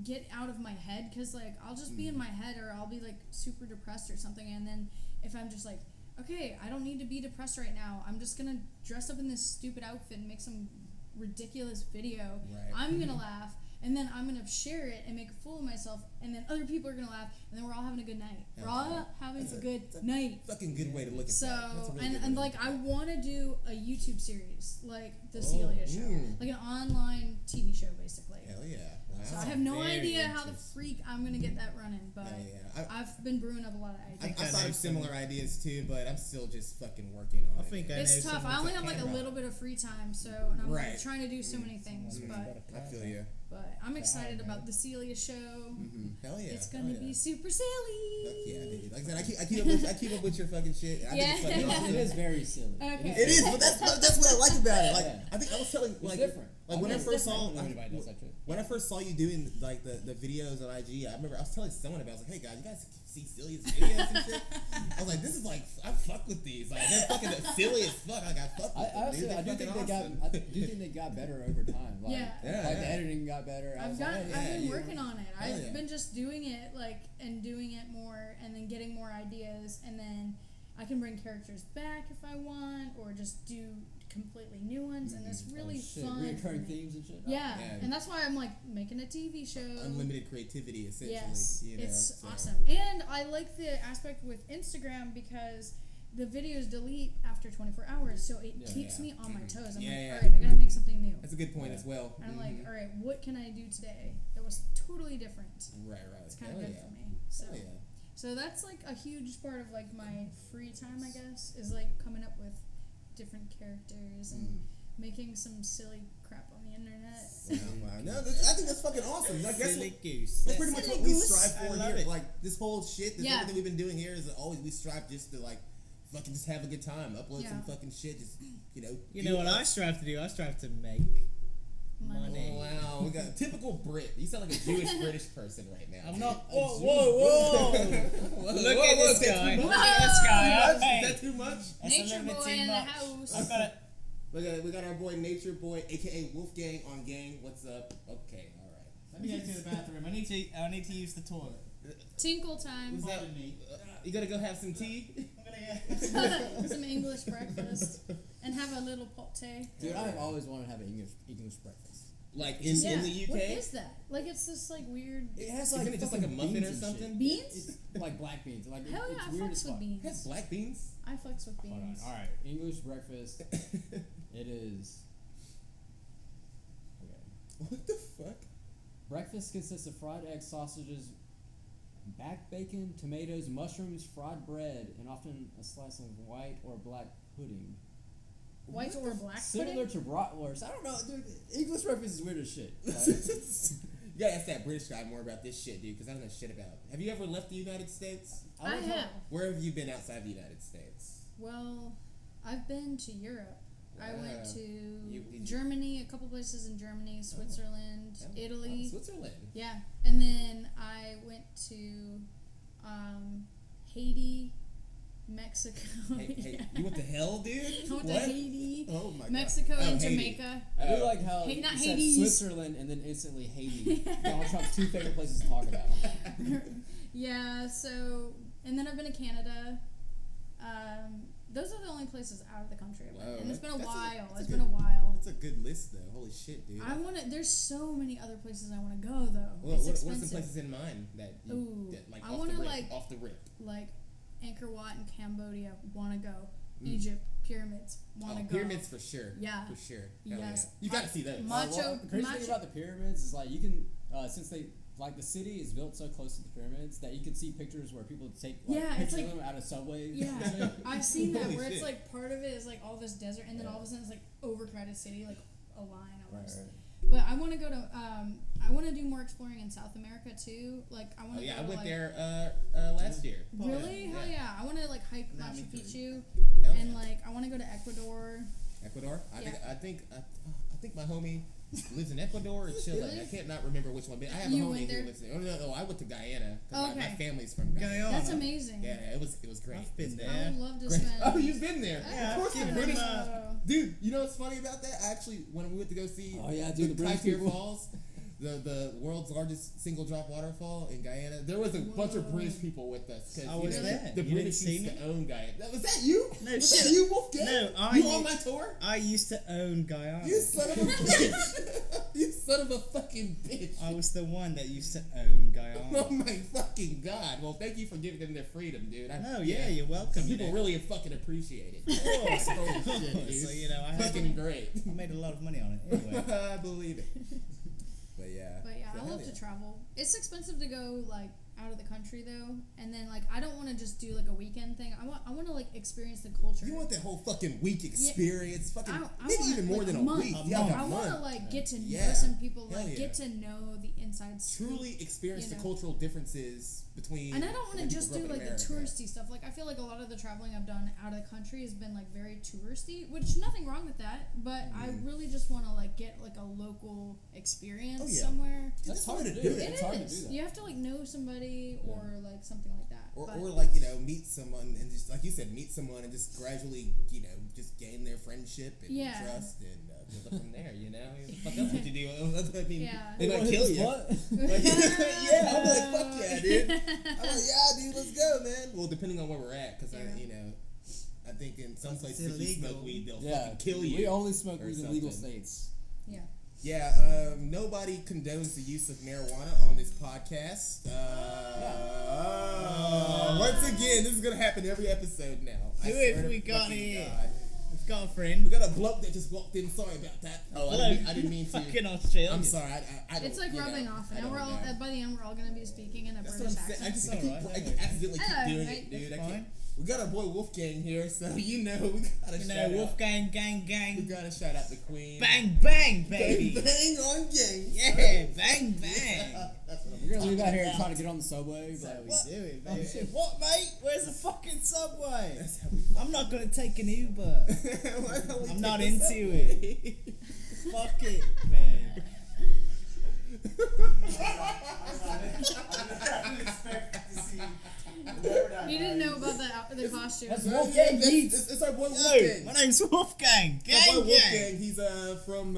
get out of my head because like I'll just be in my head or I'll be like super depressed or something, and then if I'm just like, okay, I don't need to be depressed right now. I'm just gonna dress up in this stupid outfit and make some ridiculous video. Right. I'm gonna laugh. And then I'm gonna share it and make a fool of myself, and then other people are gonna laugh, and then we're all having a good night. We're all having a good night. Fucking good way to look at So that. That's a really good and way like to I look want to do a YouTube series like the Oh, Celia Show, mm. like an online TV show basically. at it. Hell yeah. Wow. So I have no Very idea how the interesting. freak I'm gonna get that running, but Hell yeah. I've been brewing up a lot of I ideas. thought know of some- similar ideas too, but I'm still just fucking working on I it. think I It's know tough. I someone only with have like a camera. little bit of free time, so and I'm Right. like trying to do so many things, I feel you. but I'm excited about the Celia Show. Hell yeah. It's Hell gonna yeah. be super Fuck silly. yeah, dude. Like I said, I keep up with your fucking shit. I Yeah. think it's fucking awesome. It is very silly. Okay. It is, but that's what I like about it. Like Yeah. I think I was telling It's like different. like when I mean, first I saw don't know anybody does that shit. when I first saw you doing like the videos on IG, I remember I was telling someone about it. I was like, hey guys, you guys see Celia's videos and shit? I was like, this is like I fuck with these. Like they're fucking silly as fuck. Like I fuck with them, dude. I do They're think fucking they got. awesome. I do think they got better over time. Like, Yeah. Yeah, like yeah. the editing got better. I I've was like, got. oh, I've yeah, been you- working on it. Hell I've yeah. been just doing it like and doing it more, and then getting more ideas, and then I can bring characters back if I want, or just do completely new ones, and it's really oh, shit, fun. for reoccurring me. themes and shit. Yeah, Yeah. and that's why I'm like making a TV show. Unlimited creativity, essentially. Yes, you know, it's so. awesome, and I like the aspect with Instagram because the videos delete after 24 hours, so it Yeah. keeps Yeah. me on my toes. I'm Yeah, like, yeah. all right, I gotta make something new. That's a good point Yeah. as well. And I'm Mhm. like, all right, what can I do today that was totally different? Right. It's kind Hell of good yeah. for me. So, Hell yeah. so that's like a huge part of like my free time, I guess, is like coming up with different characters and making some silly crap on the internet. Wow. No, I think that's fucking awesome. Like that's Silly what, goose. that's pretty much Silly what we goose. strive I for love here. it. Like this whole shit, this Yeah. everything we've been doing here is always we strive just to like fucking just have a good time, upload Yeah. some fucking shit, just you know. You do know what us. I strive to do? I strive to make money. Oh, wow, we got a typical Brit. You sound like a Jewish British person right now. I'm not. A Whoa, Jewish whoa, whoa! Whoa, Look whoa, at whoa, this is that guy. too Look much? at this guy. Is Hey, that too much? that's a Nature little bit boy too in the much. house. I've got it. We got our boy Nature Boy, aka Wolfgang on gang. What's up? Okay, all right. Let me go to the bathroom. I need to use the toilet. Tinkle time. Is that, Pardon me. you gotta go have some tea? I'm gonna go. Some English breakfast and have a little pote. Dude, I've always wanted to have an English breakfast. Like in the UK? What is that? Like it's this like weird It has like Isn't it just like a fucking muffin beans or and something? shit. beans. It's like black beans. Like Hell it's yeah, I weird as fucks with fuck. It has beans. black beans? I fucks with Hold on. beans. All right, English breakfast. It is. Okay. What the fuck? Breakfast consists of fried eggs, sausages, back bacon, tomatoes, mushrooms, fried bread, and often a slice of white or black pudding. White or black Similar pudding? to bratwurst. I don't know, dude. English breakfast is weird as shit. Right? You gotta ask that British guy more about this shit, dude, because I don't know shit about. Have you ever left the United States? I like how- have. Where have you been outside the United States? Well, I've been to Europe. I went to You- Germany, a couple places in Germany, Switzerland, Italy. Switzerland. Yeah, and then I went to Haiti, Mexico. Hey, you went to hell, dude? I went What? to Haiti, Oh my Mexico, God. and Haiti. Jamaica. I do like how Hey, not you said Hades. Switzerland and then instantly Haiti. Donald Trump's two favorite places to talk about. Yeah, so and then I've been to Canada. Those are the only places out of the country I've been. Wow, And it's been a that's while. that's It's a been a good- while. That's a good list, though. Holy shit, dude. I want to. There's so many other places I want to go though. Well, It's what are expensive. some places in mind that you Ooh, that, like I off wanna, the rip, like- off the rip? Like Angkor Wat in Cambodia, want to go. Egypt pyramids, want to go. Pyramids for sure. Yeah. For sure. Hell Yes. yeah. You gotta see those. Macho- The crazy Macho- thing about the pyramids is like you can since they like the city is built so close to the pyramids that you can see pictures where people take like, Yeah, it's pictures like- of them out of subways. Yeah, I've seen that Holy where it's shit. like part of it is like all this desert, and then Yeah. all of a sudden it's like overcrowded city, like a line Right, almost. right. But I want to go to. I want to do more exploring in South America too. Like I want Oh to. yeah, go I to, went like, there last year. Really? Yeah. Hell yeah! I want to like hike Nah, Machu me too. Picchu, Hell and yeah. like I want to go to Ecuador. Ecuador. Yeah. I think my homie lives in Ecuador or Chile. Really? I can't not remember which one. But I have You a homie went there? who lives there. Oh no, I went to Guyana because my Okay. family's from Guyana. Guyana. That's amazing. Yeah, it was great. I've been It was there. I would love to great. spend. Oh, you've been there. Yeah, Of course, I've the been British. there. Dude, you know what's funny about that? I actually, when we went to go see Oh, yeah, dude, the British Typhoon people. Falls, the world's largest single drop waterfall in Guyana, there was a bunch of Whoa. British people with us. 'Cause, I you was know, there. The You British didn't see used to me? own Guyana. Was that you? No, was shit. that you, Wolfgang? No, You on my tour? I used to own Guyana. You son of a bitch! You son of a fucking bitch! I was the one that used to own Guyana. Oh my fucking god! Well, thank you for giving them their freedom, dude. No, yeah, you're welcome. People you know. really fucking appreciate it. Of course, Holy of shit, course. dude. So you know, I Fucking great. made a lot of money on it. Anyway, I believe it. But yeah. But yeah, So I hell love yeah. to travel. It's expensive to go like out of the country though, and then like I don't want to just do like a weekend thing. I want to like experience the culture. You want that whole fucking week experience? Fucking I maybe want, even more like, than a a month. week. A Yeah, month. like a I want to month. like get to know Yeah. some people, Hell like yeah. get to know the inside scoop. Truly experience You the know. cultural differences between. And I don't want to people just grew do up in like the America. touristy stuff. Like I feel like a lot of the traveling I've done out of the country has been like very touristy, which nothing wrong with that. But I really just want to like get like a local experience Oh, yeah. somewhere. That's hard to do. do it. It It's hard to do is. that. You have to like know somebody or like something like that. Or, But- or like, you know, meet someone and just, like you said, meet someone and just gradually, you know, just gain their friendship and Yeah. trust and build it from there, you know? Fuck else would you do? I mean, Yeah. they might Hit kill the you. butt. Like, yeah, I'm like, fuck yeah, dude. I'm like, yeah, dude, let's go, man. Well, depending on where we're at, because Yeah. you know, I think in some It's places if you illegal. smoke weed, they'll Yeah, fucking kill you. We only smoke or weed in legal something. states. Yeah. Yeah, nobody condones the use of marijuana on this podcast. Once again, this is gonna happen every episode now. Who swear have to we got fucking here? God. we've got a We friend. got a bloke that just walked in. Sorry about that. Oh, I didn't mean to. Fucking Australia. I'm sorry. I don't, It's like you rubbing know, off. I Now don't we're all know. by the end we're all gonna be speaking in a That's what I'm British saying. I accent. just I alright, keep accidentally Hello, keep doing mate. it, dude. I Fine. can't. We got our boy Wolfgang here, so you know we gotta You shout know, out. Wolfgang, gang, We gang. gotta shout out the Queen. Bang, bang, Bang, baby. bang on gang. Yeah, bang, bang. That's what I'm You're gonna leave out here and about. try to get on the subway. That's how But we what? do it, Oh, baby. shit. What, mate? Where's the fucking subway? That's how we. I'm not gonna take an Uber. Why don't we I'm take not this into up? it. Fuck it, man. I didn't expect to see whoever You didn't know about the costume. That's Wolfgang Yeats. It's our boy Yo, Wolfgang. my name's Wolfgang. My boy Gang, Wolfgang. gang. He's from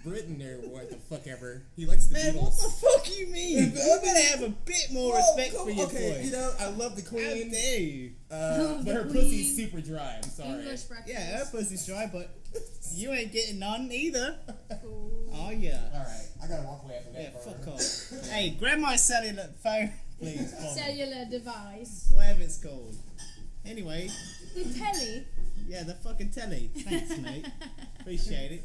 Britain or what the fuck ever. He likes the Man, Beatles. what the fuck you mean? You better have a bit more respect for your okay, boy. you know, I love the How Queen. dare you? But The her Queen. pussy's super dry. I'm sorry. English breakfast. Yeah, her pussy's dry, but you ain't getting none either. Ooh. Oh, yeah. Alright, I gotta walk away after that. Yeah, part. fuck off. Hey, grab my cellular phone, please. for me. Cellular device. Whatever it's called. Anyway, The telly. yeah, the fucking telly. Thanks, mate. Appreciate it.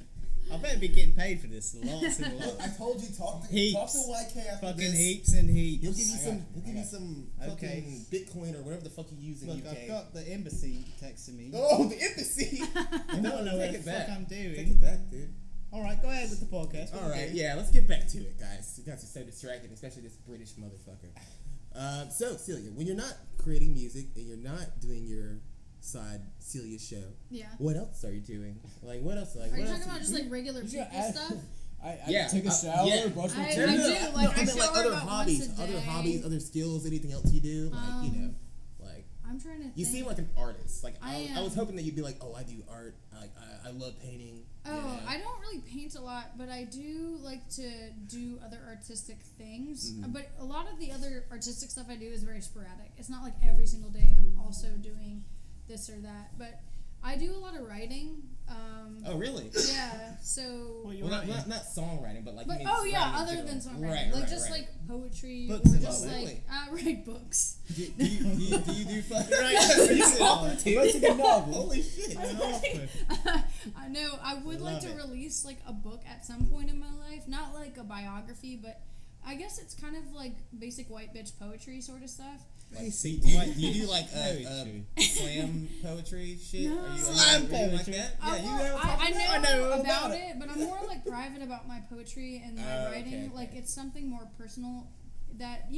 I better be getting paid for this. Lots and Look, I lots. told you, talk to Heaps. YK after Fucking this. heaps and heaps. He'll give you I some. got you. He'll give I you got some Okay. fucking Bitcoin or whatever the fuck you use in Look, UK. I've got the embassy texting me. Oh, the embassy. I don't know what Take the it fuck back. I'm Take doing. it back, dude. Alright, go ahead with the podcast. What All you right, doing? yeah, let's get back to it, guys. You guys are so distracted, especially this British motherfucker. So, Celia, when you're not creating music and you're not doing your side Celia show, Yeah. what else are you doing? Like, what else? Like, Are you what talking else about just like regular You should people add- stuff? I Yeah, take a shower, yeah. brush my I teeth. do, like, I I mean, like shower other about hobbies, once a day. other skills, anything else you do, like you know, like I'm trying to. you think. seem like an artist. Like I I was am. hoping that you'd be like, oh, I do art. Like I love painting. Oh, yeah. I don't really paint a lot, but I do like to do other artistic things. Mhm. But a lot of the other artistic stuff I do is very sporadic. It's not like every single day I'm also doing this or that. But I do a lot of writing. Oh, really? Yeah. So. What you Well, writing? not songwriting, but like. But you mean oh yeah, writing in other general. than songwriting, Right, like right, just right. like poetry Books or and just all that. like I write books. Do you do fucking Right. Are you an author too? Writing a novel. Holy shit! I know. I would like Love to it. release like a book at some point in my life, not like a biography, but I guess it's kind of like basic white bitch poetry sort of stuff. Like, Basic do white you do like poetry. slam poetry shit? No. Are you Slam like poetry. that? I, Yeah, you well, know. I I know know all about about it, but I'm more like private about my poetry and my Oh, writing. okay, Like okay. it's something more personal that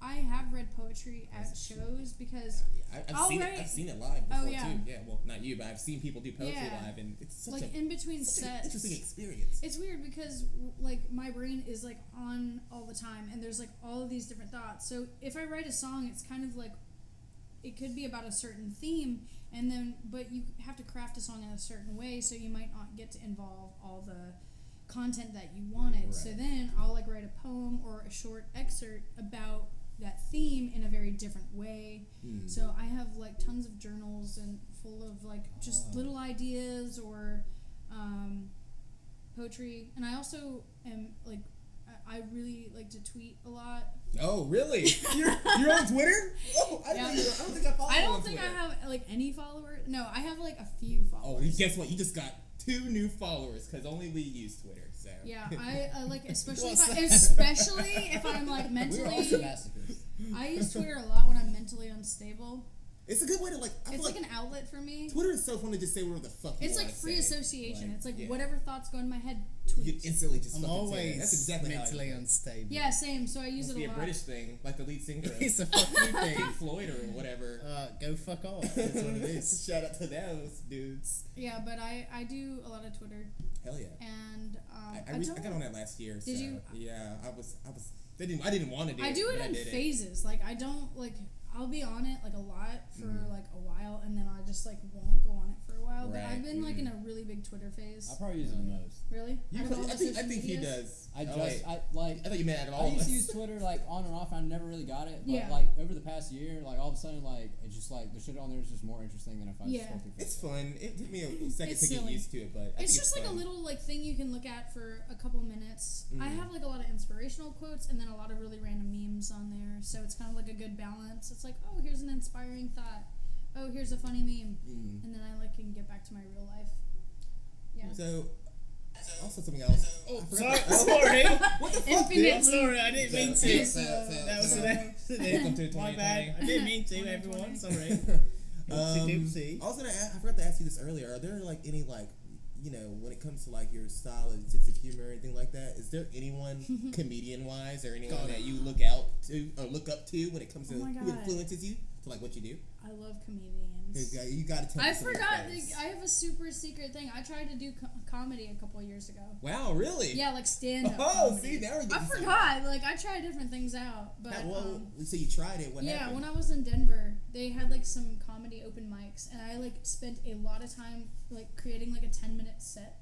I have read poetry at shows because I've seen it. write- I've seen it live Oh, before yeah. too. Yeah, well, not you, but I've seen people do poetry Yeah. live, and it's such like a in between such an sets. interesting experience. It's weird because like my brain is like on all the time and there's like all of these different thoughts. So if I write a song, it's kind of like it could be about a certain theme and then but you have to craft a song in a certain way so you might not get to involve all the content that you wanted. So Right. then I'll like write a poem or a short excerpt about that theme in a very different way. Mm. So I have like tons of journals and full of like just little ideas or poetry, and I also am like I really like to tweet a lot. Oh, really? you're on Twitter? Oh, I Yeah. don't think I follow I you don't on think Twitter. I have like any followers. No, I have like a few Oh, followers. guess what? You just got 2 new followers because only we use Twitter. So Yeah, I like especially What's if I'm like We're mentally. also masochists. I use Twitter a lot when I'm mentally unstable. it's a good way to like. I It's feel like an outlet for me. Twitter is so fun to just say whatever the fuck you It's like wanna free say. association. It's like yeah. whatever thoughts go in my head, You tweet. can instantly just I'm fucking say it. always That's exactly mentally how I unstable. Yeah, same. So I use Must it be a a lot. British thing, like the lead singer of It's a fuck you thing. Pink Floyd or whatever. Go fuck off. That's what it is. Shout out to those dudes. Yeah, but I do a lot of Twitter, Hell yeah. and I got on that last year. Did so, you? Yeah, I didn't want to do it. I do it but in did phases. Like I don't like. I'll be on it like a lot for Mhm. like a while, and then I just like won't go on it for a while. But Right, I've been like mhm. in a really big Twitter phase. I probably use it the most. Really? You Out of probably- all I the think social he medias? does. I Oh, just wait. I thought you meant out of all I of used to us. use Twitter like on and off. I never really got it, but Yeah. like over the past year, like all of a sudden, like it's just like the shit on there is just more interesting than if I Yeah. just looked through It's Facebook. fun. It took me a second It's to get silly. used to it, but I It's think just like a fun. little like thing you can look at for a couple minutes. I Mhm. have like a lot of inspirational quotes and then a lot of really random memes on there, so it's kind of like a good balance. It's like, oh, here's an inspiring thought. Oh, here's a funny meme, Mm. and then I like can get back to my real life. Yeah. So, also something else. Oh, I forgot sorry. to- Sorry. What the fuck, Infinite dude? I'm sorry. I didn't mean to. So- That was so- an accident. Welcome to My 2020. bad. I didn't mean to, everyone. Sorry. Um, Oopsie doopsie. I was gonna I forgot to ask you this earlier. Are there like any like when it comes to like your style and sense of humor or anything like that? Is there anyone comedian wise or anyone God. that you look out to or look up to when it comes to Oh my who God. influences you to for like what you do? I love comedians. You gotta tell me. I some of forgot. those. I have a super secret thing. I tried to do comedy a couple of years ago. Wow, really? Yeah, like stand-up Oh, comedy. see, now we're getting I forgot. Like, I tried different things out, but so you tried it. What yeah, happened? when I was in Denver, they had like some comedy open mics, and I like spent a lot of time like creating like a 10-minute set.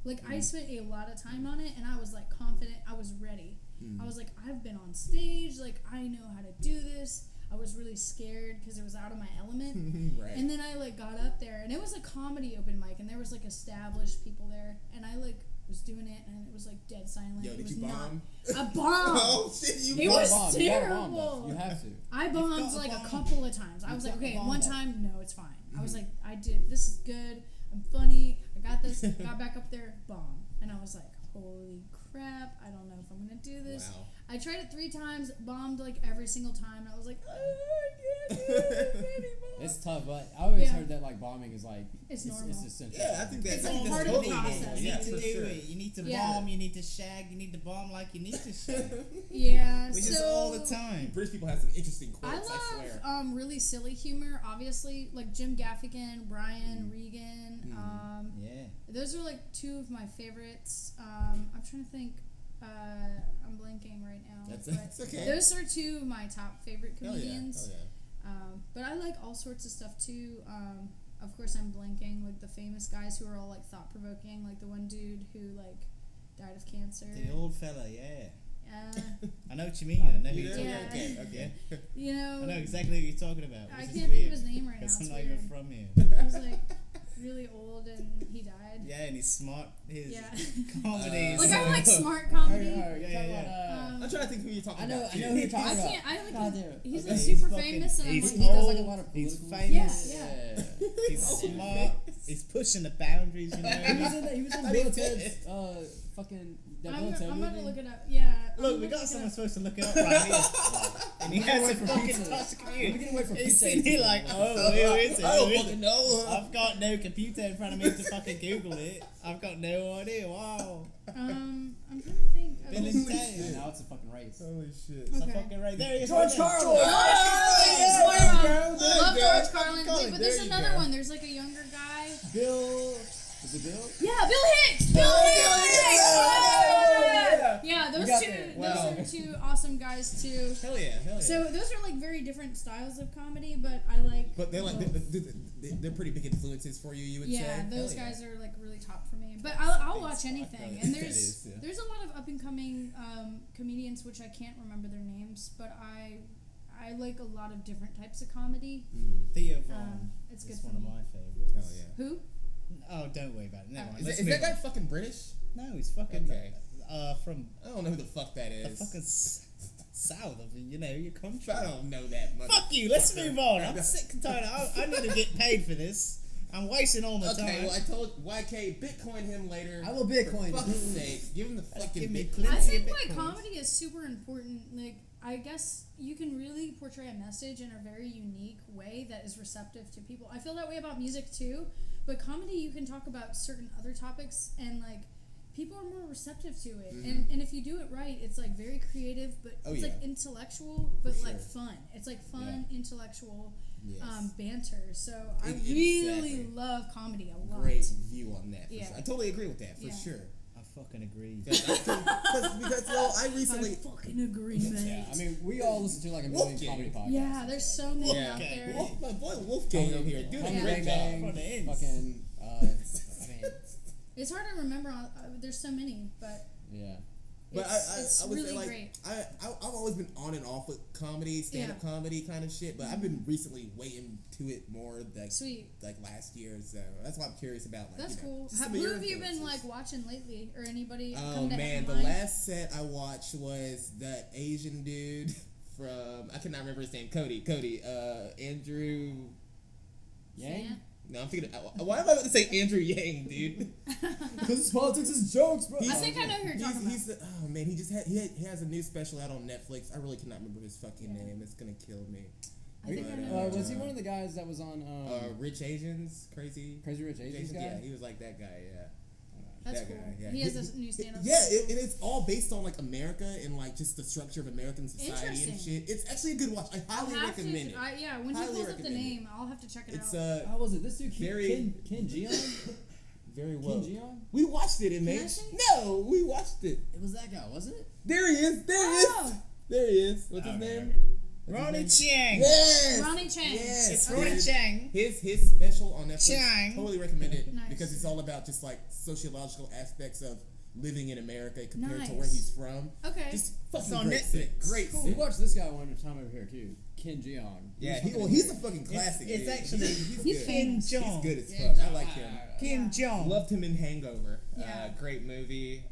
Like I spent a lot of time on it, and I was like confident. I was ready. I was like, I've been on stage. Like I know how to do this. I was really scared because it was out of my element. Right. And then I like got up there, and it was a comedy open mic, and there was like established people there, and I like was doing it, and it was like dead silent. Yo, it did was you bomb? I bombed. Oh shit, you It bombed. was bomb. You gotta bomb, terrible. though. You have to. I bombed like a couple of times. I was like, got okay, to bomb one that. time, no, it's fine. I was like, I did. This is good. I'm funny. I got this. Got back up there, bomb, and I was like, holy crap! I don't know if I'm gonna do this. Wow. I tried it 3 times, bombed like every single time. And I was like, oh, I can't do it anymore. It's tough, but I always Yeah. heard that like bombing is like It's normal. It's essential. Yeah, I think that's It's like that's part of the totally process. normal. You Yeah, need to for do sure. it. You need to Yeah. bomb. You need to shag. You need to bomb like you need to shag. Yeah, Which is so all the time. British people have some interesting I quotes. I swear. love really silly humor. Obviously, like Jim Gaffigan, Brian Regan. Yeah. Those are like 2 of my favorites. I'm trying to think. I'm blanking right now. That's okay. Those are 2 of my top favorite Hell yeah. comedians. Hell yeah. But I like all sorts of stuff too. Of course, I'm blanking like the famous guys who are all like thought provoking, like the one dude who like died of cancer. The old fella, yeah. Uh, I know what you mean. I know who You you're know? talking Okay. about. Okay. you know, I know exactly who you're talking about. I which is can't think weird, of his name right now. because It's I'm not weird. even from here. He's like really old and he died. Yeah, and he's smart. His Yeah. comedy is Like I so- like smart comedy. Yeah. I'm trying to think who you're talking I know about. who you're talking I about. can't. I like. God damn it. He's Okay. like He's super fucking- famous, and I'm he's like, He does like a old, lot of He's political. famous. Yeah. He's Yeah. smart. He's pushing the boundaries. You He was know. in that. He was in I Bill mean, Ted's fucking that Bill I'm Ted about to movie. look it up. Yeah. Look, I'm we gonna got look it someone up. supposed to look it up right here, and he has to for fucking pizza. touch the We're computer. getting away from He's pizza. sitting here like, oh, who is it? I don't Who is fucking it? know. I've got no computer in front of me to fucking Google it. I've got no idea. Wow. I'm trying to think. Of Bill and Holy Ted. shit. Now it's a fucking race. Holy shit. It's a Okay. fucking right there. He is George right there. Carlin. Love There you George go. Carlin. Carlin. Wait, but There there's you another go. one. There's like a younger guy. Bill. Is it Bill? Yeah, Bill Hicks. Bill Hicks. Yeah. Yeah, You those got 2. there. Wow. Those are 2 awesome guys too. Hell yeah. Hell yeah. So those are like very different styles of comedy, but I like. But they're like both. they're pretty big influences for you. You would say. Yeah, those Hell yeah. guys are like really top for me. But I'll watch Thanks, anything. Mark. And That there's is, yeah. there's a lot of up and coming comedians which I can't remember their names, but I like a lot of different types of comedy. Theo Von. It's good is for one of me. my favorites. Hell yeah. Who? Oh, don't worry about it. Never mind. Is, Let's that, is that move guy fucking British? on. No, he's fucking Okay. from I don't know who the fuck that the is. fucking south of your country. I don't know that much. Fuck you. Let's move on. I'm sick and tired. I need to get paid for this. I'm wasting all my Okay, time. well I told YK Bitcoin him later. I will Bitcoin For you. fuck's sake, give him the fucking Give me Bitcoin. plenty I of think like Bitcoins. comedy is super important. Like I guess you can really portray a message in a very unique way that is receptive to people. I feel that way about music too, but comedy you can talk about certain other topics and like people are more receptive to it. And if you do it right, it's like very creative, but Oh, it's yeah. like intellectual, but For like sure. fun. It's like fun, intellectual Yes. banter. So I Exactly. really love comedy a lot. Great view on that. For Yeah. sure. I totally agree with that for Yeah. sure. I fucking agree. Because I I recently. fucking agree, mate. Yeah, I mean, we all listen to like a million Wolfgang. comedy podcasts. Yeah, there's so many Yeah. out there. Wolf, my boy Wolfgang over here doing a Tony great Bang job. Bang, From the ends. fucking, I mean, It's hard to remember. There's so many, but yeah. But it's I would really say like great. I've always been on and off with comedy, stand up comedy kind of shit. But I've been recently way into it more like Sweet. like last year. So that's why I'm curious about like. That's cool. just some of Who your have you been influences. like watching lately, or anybody? Oh come to man, the mind? last set I watched was that Asian dude from I cannot remember his name. Cody. Andrew. Yang? Fan? No, I'm thinking. Why am I about to say Andrew Yang, dude? Because politics is jokes, bro. I think I know who you're talking about. He's the, oh man, he has a new special out on Netflix. I really cannot remember his fucking name. It's gonna kill me. I think I know. Was he one of the guys that was on Rich Asians, crazy Crazy Rich Asians guy? Yeah, he was like that guy. Yeah. That's That cool. guy, yeah. He has this new stand-up. Yeah, special. and it's all based on like America and like just the structure of American society and Interesting. shit. It's actually a good watch. I I'll highly have recommend to. it. Yeah, when he Highly pulls up the recommend it. name, I'll have to check it It's out. How was it? This dude, very- Ken Jeong? very Ken well. Jeong? We watched it in Can I May. sing? No, we watched it. It was that guy, wasn't it? There he is. There he Oh. is. There he is. What's his Okay, name? okay. What's his Ronnie name? Chiang. Yes. Ronnie Chang. Yes. It's dude. Ronnie Chiang. His special on Netflix. Chang. Totally recommend it Nice. because it's all about just like sociological aspects of living in America compared to Nice. where he's from. Okay. Just It's fucking on great Netflix. shit. Great Cool. We shit. watched this guy one time over here too. Ken Jeong. Yeah, He's he's a fucking fucking classic. It's dude. actually- he's He's good. famous. Kim He's Jong. good as Yeah, fuck. I like him. Kim Yeah. Jong. Loved him in Hangover. Yeah. Great movie.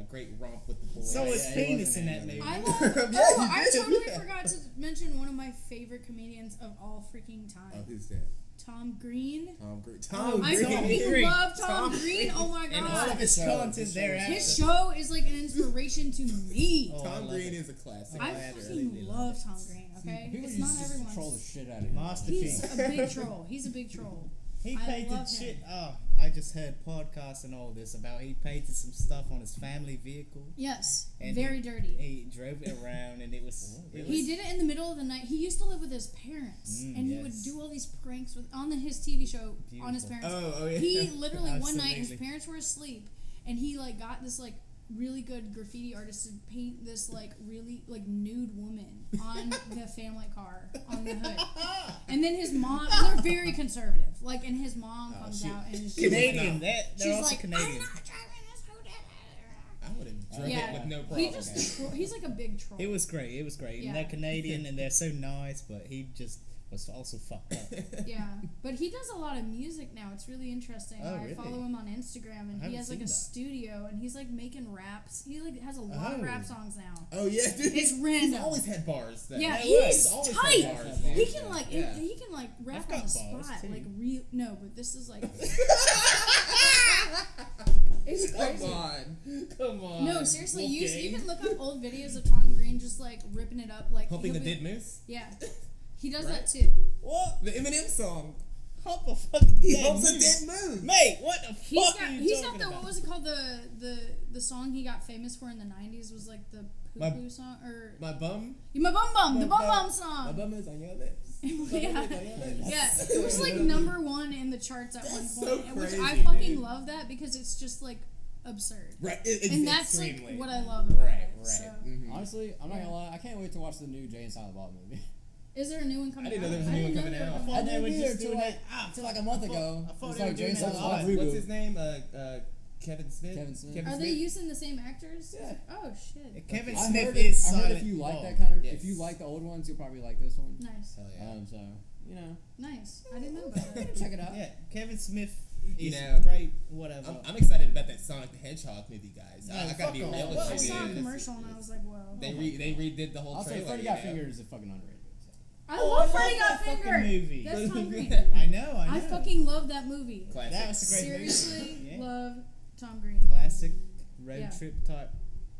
Great romp with the boys. So is Yeah, he penis wasn't in that angry. movie. I love. Yeah, Oh, he I did, totally yeah. forgot to mention one of my favorite comedians of all freaking time, Oh, who's that? Tom Green. Tom Green. I Green. fucking Green. love Tom Tom Green. Oh my And all god. of his Show. content His show. thereafter. His show is like an inspiration to me. Oh, I Tom love Green it. is a classic. I I fucking absolutely love Tom Green. Okay, People it's used not to just troll the everyone's. shit out of him. Masterpiece. He's a big troll. He's a big troll. He I painted love him. shit. Oh, I just heard podcasts and all this about he painted some stuff on his family vehicle. Yes, And very dirty. He drove it around and it was. He did it in the middle of the night. He used to live with his parents, and he would yes. do all these pranks with on his TV show on his Beautiful. parents. Oh, yeah. He literally one night his Absolutely. parents were asleep, and he like got this like really good graffiti artist to paint this like really like nude woman on the family car on the hood. And then his mom, they're very conservative, like, and his mom comes shit. out and she's Canadian. She's They're also like, Canadian. I'm not driving this hood. I would have drove Yeah, it with no problem. he just he's like a big troll. It was great. It was great. Yeah. And they're Canadian and they're so nice, but he just was also fucked up. Yeah, but he does a lot of music now. It's really interesting. Oh, I really? follow him on Instagram, and I he haven't has like seen a that. studio, and he's like making raps. He like has a lot of Oh. rap songs now. Oh yeah, dude. It's He's random. always had bars. Though. Yeah, Yeah, he's always tight. had bars. He Yeah. can like Yeah. he can like rap I've on got the bars, spot, too. like real. No, but this is like it's crazy. Come on. No, seriously, you Wolfgang. can look up old videos of Tom Green just like ripping it up, like Humping the he'll be- dead moose. Yeah, he does Right? that too. What? The Eminem song. Hump a fucking He dead humps a moose. dead moose. Mate, what the He's fuck got are you he's talking got the about? what was it called the song he got famous for in the 90s was like the My- poo poo song or My bum. my bum bum the My bum bum- bum My song. bum is on your lips. My bum Yeah. is on your lips. Yeah, it was like number one in the charts at That's one so point, which crazy, I fucking dude. love that because it's just like absurd, Right. and that's extremely. like what I love about Right. it. Right. So. Mhm. Honestly, I'm not Yeah. gonna lie. I can't wait to watch the new Jay and Silent Bob movie. Is there a new one coming I didn't know out? there was a new one coming they were out. coming I they were didn't just either, doing till that. Till like a month ago. I thought It's they were like Jay doing and that Silent live. Bob What's reboot. his name? Kevin Smith. Kevin Smith. Kevin Are Smith. they using the same actors? Yeah. Oh shit! Kevin I Smith heard, is I heard silent. if you like Bob. that kind of, Yes. if you like the old ones, you'll probably like this one. Nice, Hell yeah. So you know, nice. I didn't know about that. check it out. Yeah, Kevin Smith You is know, great. Whatever. I'm excited about that Sonic the Hedgehog movie, guys. No, I gotta be fuck real off. with Well, you. I saw a dude. commercial and I was like, whoa. They redid the whole I'll say trailer. Freddy you Got know? Fingered is a fucking underrated. So. I Oh, love I Freddy love Got that fucking Fingered. movie. That's Tom Green. I know. I fucking love that movie. Classic. That was a great Seriously, movie. Yeah. love Tom Green. Classic road Yeah. trip type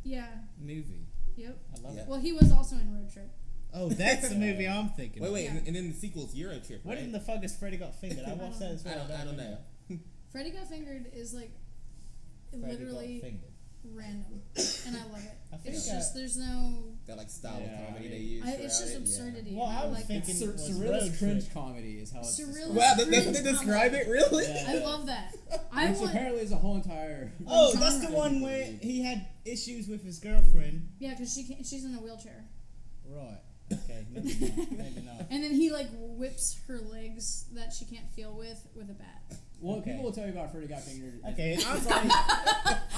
Yeah. movie. Yep. I love Yeah. it. Well, he was also in Road Trip. Oh, that's the movie I'm thinking. Wait, of. Yeah. and then the sequel's Euro Trip, What right? in the fuck is Freddy Got Fingered? I watched that as well. I don't know. Freddy Got Fingered is like Freddy Got literally Fingered. random, and I love it. I think It's I- just there's no. That like style Yeah, of comedy I they mean- use. It's just throughout it, absurdity. Well, and I was like thinking- that. was Surrealist Road cringe Trip. comedy is how it's Surrealist described. Wow, that's what cringe they describe it, really? Yeah. I love that. I Which want. apparently is a whole entire. Oh, genre. that's the one where he had issues with his girlfriend. Yeah, because she's in a wheelchair, Right. Okay. Maybe not. Maybe not. and then he like whips her legs that she can't feel with a bat. Well, Okay. people will tell you about Freddy Got Fingered. Okay,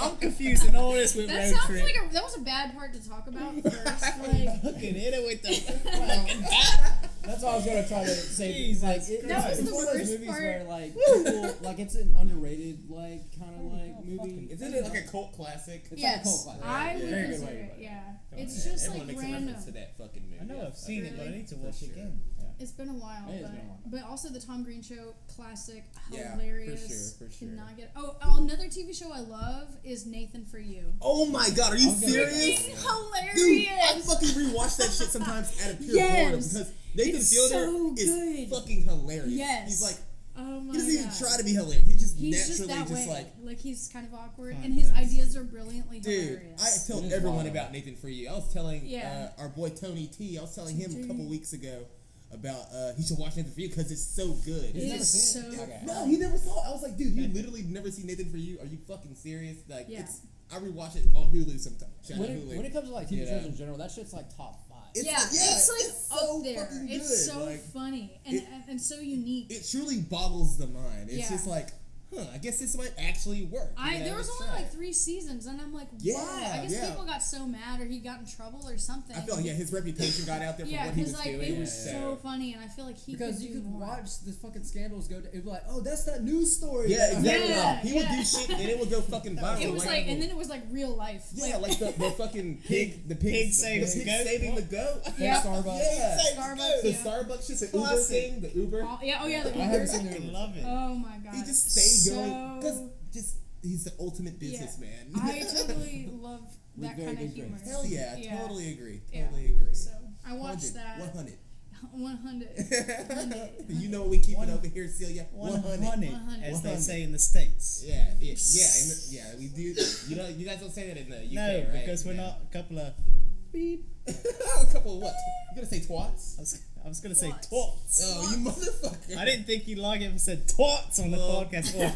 I'm confused in all this with That road sounds trip. like that was a bad part to talk about first. Like Fucking hit it with the That's all I was gonna try to say. Jesus like, That was it's the one of those worst movies part. where like people, like it's an underrated like kind of like movie. Isn't it like a cult classic? It's yes, like a cult classic. I would Very good consider way to it. put it. Yeah, Come it's on, just everyone like makes a random. reference to that fucking movie. I know I've seen it, but I need to watch it sure. again. Yeah. It's been a while, It has been a while. but also the Tom Green Show, classic, Yeah, hilarious. for sure. Cannot get. Oh, another TV show I love is Nathan for You. Oh my god, are you I was gonna- serious? It's Dude, I hilarious. fucking rewatch that shit sometimes out of pure Yes. boredom because Nathan It's Fielder so is good. fucking hilarious. Yes. He's like Oh my He doesn't even God. try to be hilarious. He just He's just naturally that just way. like. He's kind of awkward, Fine, and his thanks. ideas are brilliantly Dude, hilarious. I told It is everyone wild. about Nathan For You. I was telling Yeah. our boy Tony T. I was telling him a Dude. couple weeks ago about he should watch Nathan For You because it's so good. He's It never is seen it? so Okay. No, he never saw it. I was like, dude, you literally never seen Nathan For You? Are you fucking serious? Like, Yeah. I rewatch it on Hulu sometimes. Shout out When Hulu. it comes to like TV You shows know? in general, that shit's like top 5. It's yeah, like- it's like it's so up there. fucking It's good. so Like, funny and so unique. it truly boggles the mind. It's Yeah. just like, I guess this might actually work. you know? There was Let's only try like it. 3 seasons, and I'm like, Yeah, why? I guess yeah. people got so mad, or he got in trouble, or something. I feel like, his reputation got out there for Yeah, what he was because like doing. it was so- so funny, and I feel like he Because could you do could more. watch this fucking scandals go. It'd be like, oh, that's that news story. Yeah, exactly. Yeah, He would yeah. do shit and it would go fucking viral. It was like, and then it was like real life. yeah, like the fucking pig Pig saves the pig goat. saving the goat. Yeah. Starbucks. Yeah. Starbucks, The yeah. Starbucks shit, the Uber Classic. thing, the Uber. Oh yeah, the I haven't Uber. seen I the love it. Oh my god, He just stayed going So- because he's the ultimate businessman. I totally love With that very kind of good humor. grades. Hell yeah, Yeah. totally agree. Yeah. Totally agree. So I watched 100, that. 100. 100. You know what we keep it One- over here, Celia? 100, 100. as they 100. say in the States. Yeah, we do. You guys don't say that in the UK, No, right? because we're Yeah. not a couple of beep. A couple of what? You gonna say twats? I was gonna say Twats. twats. Oh, you motherfucker! I didn't think you'd like it if I said twats on the Oh. podcast. Or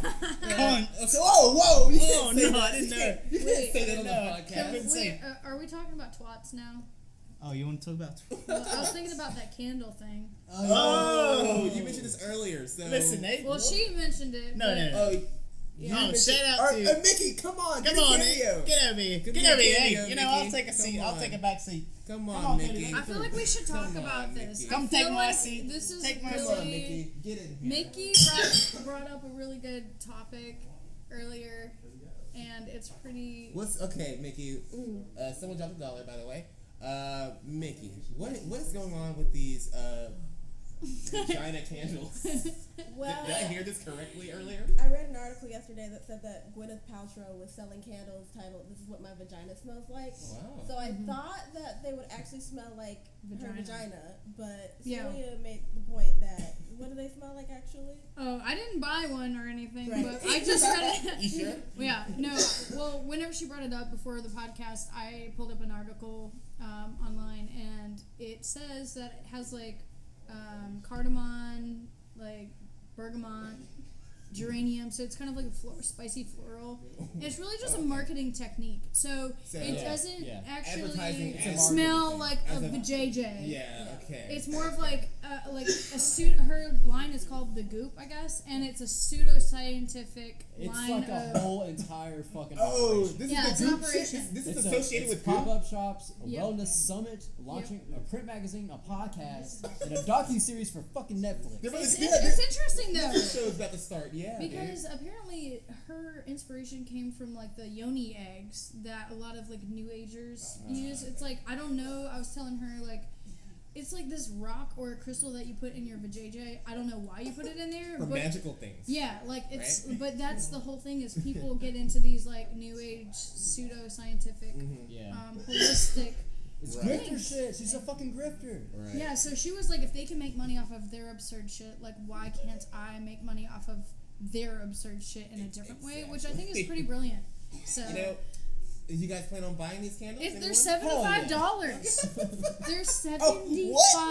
cunt. Okay, whoa! You Oh, can't say no, that. I didn't You know. can't- You can't Wait. say that on No, the I podcast. can't. Wait, are we talking about twats now? Oh, you want to talk about? Well, I was thinking about that candle thing. Oh, you mentioned this earlier. So Listen, Nate. Well, she mentioned it. No, but- no, no. Oh, Yeah. Oh, shout out to. Mickey, come on, Come get a on, cameo. Nate. Get over here. Give Get me a over here. cameo, Hey, you know, Mickey. I'll take a seat. Come I'll on. take a back seat. Come Come on, on, Mickey. baby. I feel like we should talk Come about on, this. Mickey. I Come feel take my like seat. This is Take my Come really, on, Mickey. Get in here. Mickey brought up a really good topic earlier, and it's pretty. What's okay, Mickey? Someone dropped $1, by the way. Mickey, what is going on with these vagina candles? Well, Did I hear this correctly earlier? I read an article yesterday that said that Gwyneth Paltrow was selling candles titled "This is what my vagina smells like." Wow. So I thought that they would actually smell like her Vagina. vagina, but Yeah. Celia made the point that what do they smell like actually? Oh, I didn't buy one or anything, Right. but I just read it. You sure? Yeah, no. Well, whenever she brought it up before the podcast, I pulled up an article online, and it says that it has like cardamom, like bergamot, geranium. So it's kind of like a spicy floral. And it's really just a marketing technique. So So- it Yeah, doesn't yeah. Advertising actually as a smell marketing like As a a- vajayjay. Yeah. Okay. It's more of like a suit. Her line is called the Goop, I guess, and it's a pseudoscientific It's line like a of. whole entire fucking Oh, operation. this Yeah, is it's the an Goop shit. operation. This is It's associated with Goop. pop-up shops, a Yep. wellness summit, launching a print magazine, a podcast, and a docu-series for fucking Netflix. There It's, was- it's interesting though. This show's about to start. Yeah. Because apparently her inspiration came from like the yoni eggs that a lot of like new agers use. It's like I don't know. I was telling her like it's like this rock or a crystal that you put in your vajayjay. I don't know why you put it in there, for but magical things. yeah, like it's. Right? But that's the whole thing is people get into these like new age pseudo-scientific, Yeah. holistic. It's Right. grifter shit. She's a fucking grifter. Right. Yeah, so she was like, if they can make money off of their absurd shit, like why can't I make money off of their absurd shit in a different way? Which I think is pretty brilliant. So You know, did you guys plan on buying these candles? if they're Anyone? $75, they're $75 You a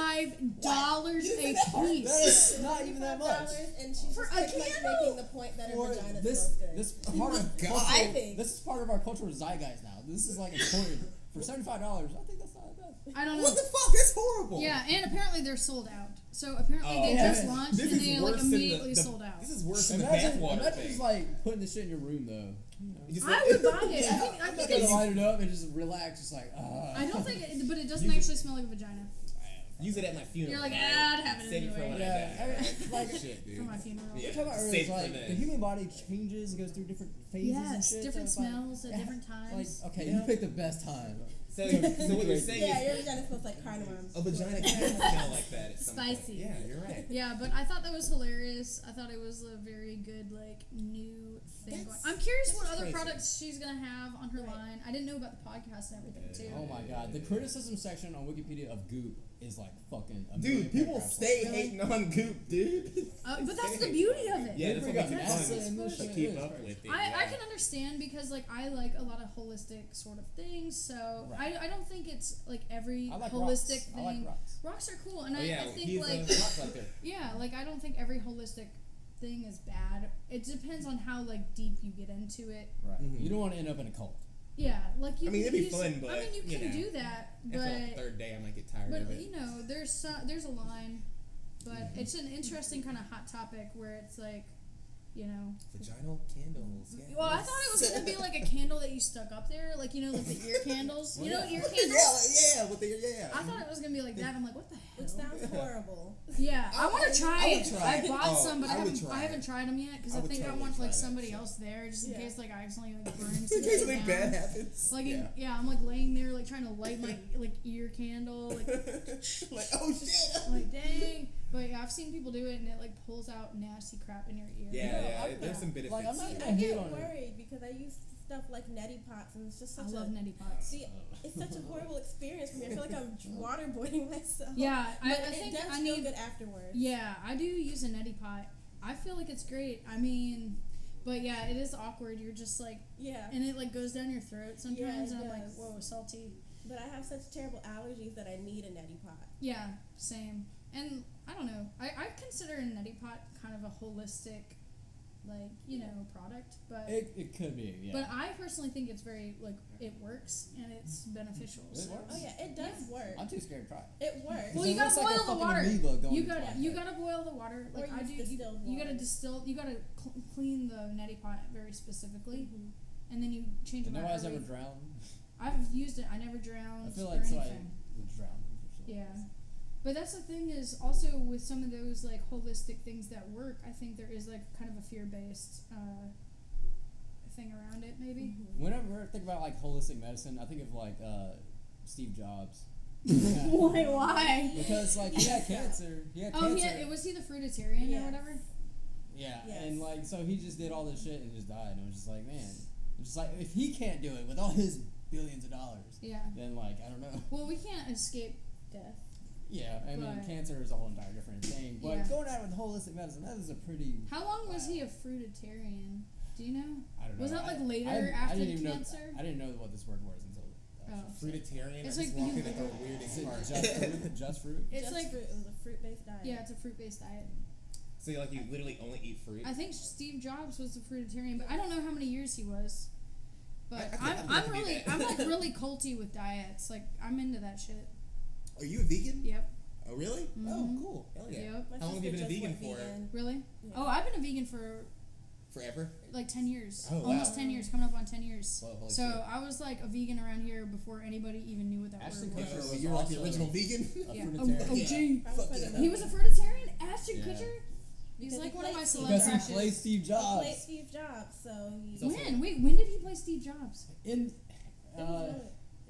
said that hard. piece. That is not even that much. $5, and she's For just a pretty much candle? making the point that her For vagina this, smells good. this part of God. cultural, I think. this is part of our cultural zeitgeist now. This is like important. For $75, I think that's not bad. I don't know. What the fuck? That's horrible. Yeah, and apparently they're sold out. So apparently they yeah. just launched This and is they worse like than immediately the, sold out. This is worse than the Imagine bathwater just thing. like putting this shit in your room though. You just I like- would buy it. I think Just it's. light it up and just relax. Just like I don't think, but it doesn't actually smell like a vagina. Use it at my funeral. You're like, right? I'd have it Save it for anyway. when Yeah, I die. like Shit, dude. For my funeral. Yeah. we talked about earlier, Save it's it for like then. the human body changes and goes through different phases and Yes, shit. different so it's like- smells at yeah, different times. Like, okay, Yeah. you picked the best time. So what you're saying yeah, is your vagina smells like cardamom. a vagina can smell like that at some point. Spicy. Yeah, you're right. Yeah, but I thought that was hilarious. I thought it was a very good, like, new thing going. I'm curious what other crazy. products she's gonna have on her Right. line. I didn't know about the podcast and everything too. Oh my god, the criticism section on Wikipedia of Goop is like fucking a Dude, million people paragraphs stay long. hating on Goop, dude. But that's the beauty of it. Yeah, that's We what got makes it NASA fun and this to shit keep is up crazy. with it. I yeah. can understand because like I like a lot of holistic sort of things, so Right. I don't think it's like every I like holistic rocks. I like thing. rocks. Are cool, and Oh, yeah, I think he's like a rock collector. yeah, like I don't think every holistic thing is bad. It depends on how like deep you get into it. Right. Mhm. You don't want to end up in a cult. Yeah, like you. I mean, can it'd be use- fun, but, I mean, you you can know, do that, After like the but third day, I might get tired of it. you know, there's a line, but it's an interesting kind of hot topic where it's like, you know. Vaginal candles. Yeah. Well, I thought it was gonna be like a candle that you stuck up there, like you know, like the ear candles. You know, ear candles. Yeah, with the yeah. I thought it was gonna be like that. I'm like, what the hell? Which sounds horrible. Yeah, I want to try I would it. try I it. bought Oh, some, but I I would haven't. try I haven't it. tried them yet because I I would think I totally want try like that somebody shit. else there just in Yeah. case like I accidentally like burn. In case something bad happens. Like yeah. yeah, I'm like laying there like trying to light my like ear candle, like Like oh shit. like dang. But yeah, I've seen people do it and it like pulls out nasty crap in your ear. Yeah, I'm there's not- some benefits. like, I'm not to gonna I it. hate get on it. worried because I use stuff like neti pots and it's just I such love a neti pots. see. It's such a horrible experience for me. I feel like I'm waterboarding myself. Yeah, I but think it does I feel need. good afterwards. Yeah, I do use a neti pot. I feel like it's great. I mean, but yeah, it is awkward. You're just like, Yeah. and it like goes down your throat sometimes, Yeah, it and I'm like, does. whoa, salty. But I have such terrible allergies that I need a neti pot. Yeah, same. And I don't know. I consider a neti pot kind of a holistic, like you know, product, but It could be, yeah. but I personally think it's very like it works and it's beneficial. It So. works. Oh yeah, it does work. I'm too scared to try it. It works. Well, It you gotta looks like a boil the fucking water. amoeba going You into gotta my you head. gotta boil the water. Like Or I use do. distilled You gotta water. distill. You gotta clean the neti pot very specifically, Mhm. and then you change Did them out. nobody's ever every- drowned? I've used it. I never drowned I feel or like somebody anything. would drown. For sure. Yeah. But that's the thing is also with some of those like holistic things that work, I think there is like kind of a fear-based thing around it maybe. Mhm. Whenever I think about like holistic medicine, I think of like Steve Jobs. Why? Because like he had cancer. He had Oh, cancer. yeah, was he the fruitarian Yes. or whatever? Yeah, Yes. and like so he just did all this shit and just died. And it was just like, man, it's just like if he can't do it with all his billions of dollars, Yeah. then like I don't know. Well, we can't escape death. Yeah, I mean But- cancer is a whole entire different thing. But Yeah. going out with holistic medicine, that is a pretty. How long was Wow. he a fruitarian? Do you know? I don't know. Was that like I- later I after didn't the even cancer? Know, I didn't know what this word was until. Oh. Fruitarian. It's I just like walked you- in at the Is weirdest it part. just fruit? Just fruit? It's Just like fruit. It was a fruit-based diet. yeah, it's a fruit-based diet. So like you literally only eat fruit. I think Steve Jobs was a fruitarian, but I don't know how many years he was. But I could I'm do really that. I'm like really culty with diets. Like I'm into that shit. Are you a vegan? Yep. Oh really? Mhm. Oh cool. Hell yeah. Yep. My How long have you sister been a just vegan went for? vegan. Really? Yeah. Oh, I've been a vegan for Forever. like 10 years. Oh, wow. Almost 10 years, coming up on 10 years. Whoa, holy So shit. I was like a vegan around here before anybody even knew what that Ashton word Kutcher was. Oh, was you're like the also original vegan. A Yeah. fruitarian. Oh, Yeah. gee. I was Fuck for yeah. the- He was a fruitarian? Ashton Yeah. Kutcher? He's Because like he one of my played Steve celeb Because he crushes. played Steve He Jobs. played Steve Jobs, so he. So- When did he play Steve Jobs? In, It was really-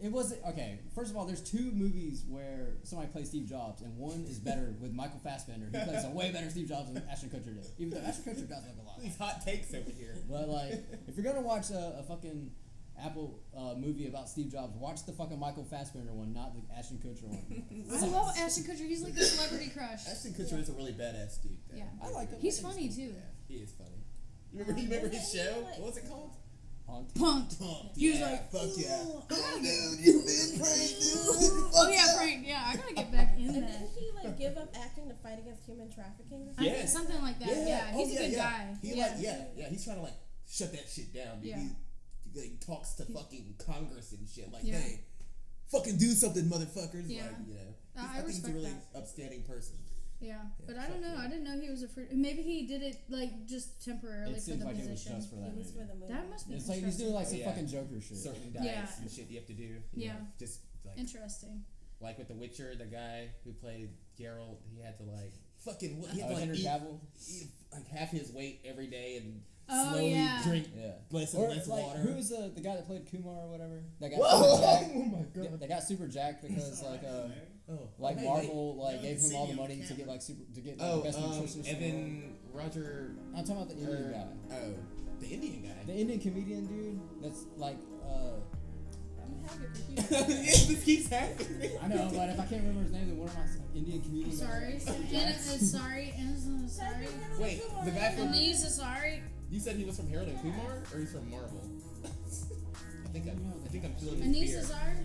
it wasn't okay. First of all, there's two movies where somebody plays Steve Jobs, and one is better with Michael Fassbender. He plays a way better Steve Jobs than Ashton Kutcher did. Even though Ashton Kutcher does look a lot. These hot takes over here. But like, if you're gonna watch a fucking Apple movie about Steve Jobs, watch the fucking Michael Fassbender one, not the Ashton Kutcher one. I love Ashton Kutcher. He's like a celebrity crush. Ashton Kutcher is a really badass dude. though. Yeah. I like him. He's funny too. Yeah, he is funny. You remember his Isn't he show? like- What was it called? Punked. Punked. Pumped. He was Yeah, like, fuck yeah. "Ooh, Come on, I dude. You've been pranked, dude. Oh yeah, Frank. Yeah, I gotta get back in And that. didn't he like give up acting to fight against human trafficking? I think Yeah. something like that. Yeah, Oh, he's a good guy. He yeah. he's trying to like shut that shit down, dude. Yeah. He like, talks to fucking Congress and shit. Like, Yeah. hey, fucking do something, motherfuckers. Yeah. Like, you know. I I think he's a respect really that. upstanding person. Yeah, but I fuck don't know. yeah. I didn't know he was a fruit. Maybe he did it like just temporarily It for seems the like it was position. just for that He was movie. for the movie. That must be It's like he's doing like some Oh, yeah. fucking Joker shit. Certain diets Yeah. and shit you have to do. you Yeah. know, just like Interesting. like with The Witcher, the guy who played Geralt, he had to like fucking he had to like Henry eat, Cavill. eat like half his weight every day and Oh, slowly yeah. drink Yeah. less and Or less like, water. who's the guy that played Kumar or whatever? That got Whoa! super jacked. Oh my They, god! they got super jacked because like Oh, like hey, Marvel like no, gave see him all the you on money to camera. get like super to get like, Oh, the best nutritionist. in the world. Evan Roger. I'm talking about the Indian guy, Oh, the Indian guy. the Indian comedian dude. That's like You have your computer. This keeps happening. I know, but if I can't remember his name, then what am I? Indian comedian. Sorry. Anna is sorry. Wait, the guy from Anis is sorry. you said he was from Harold and Kumar, or he's from Marvel? I think I'm feeling his Anis fear. is sorry.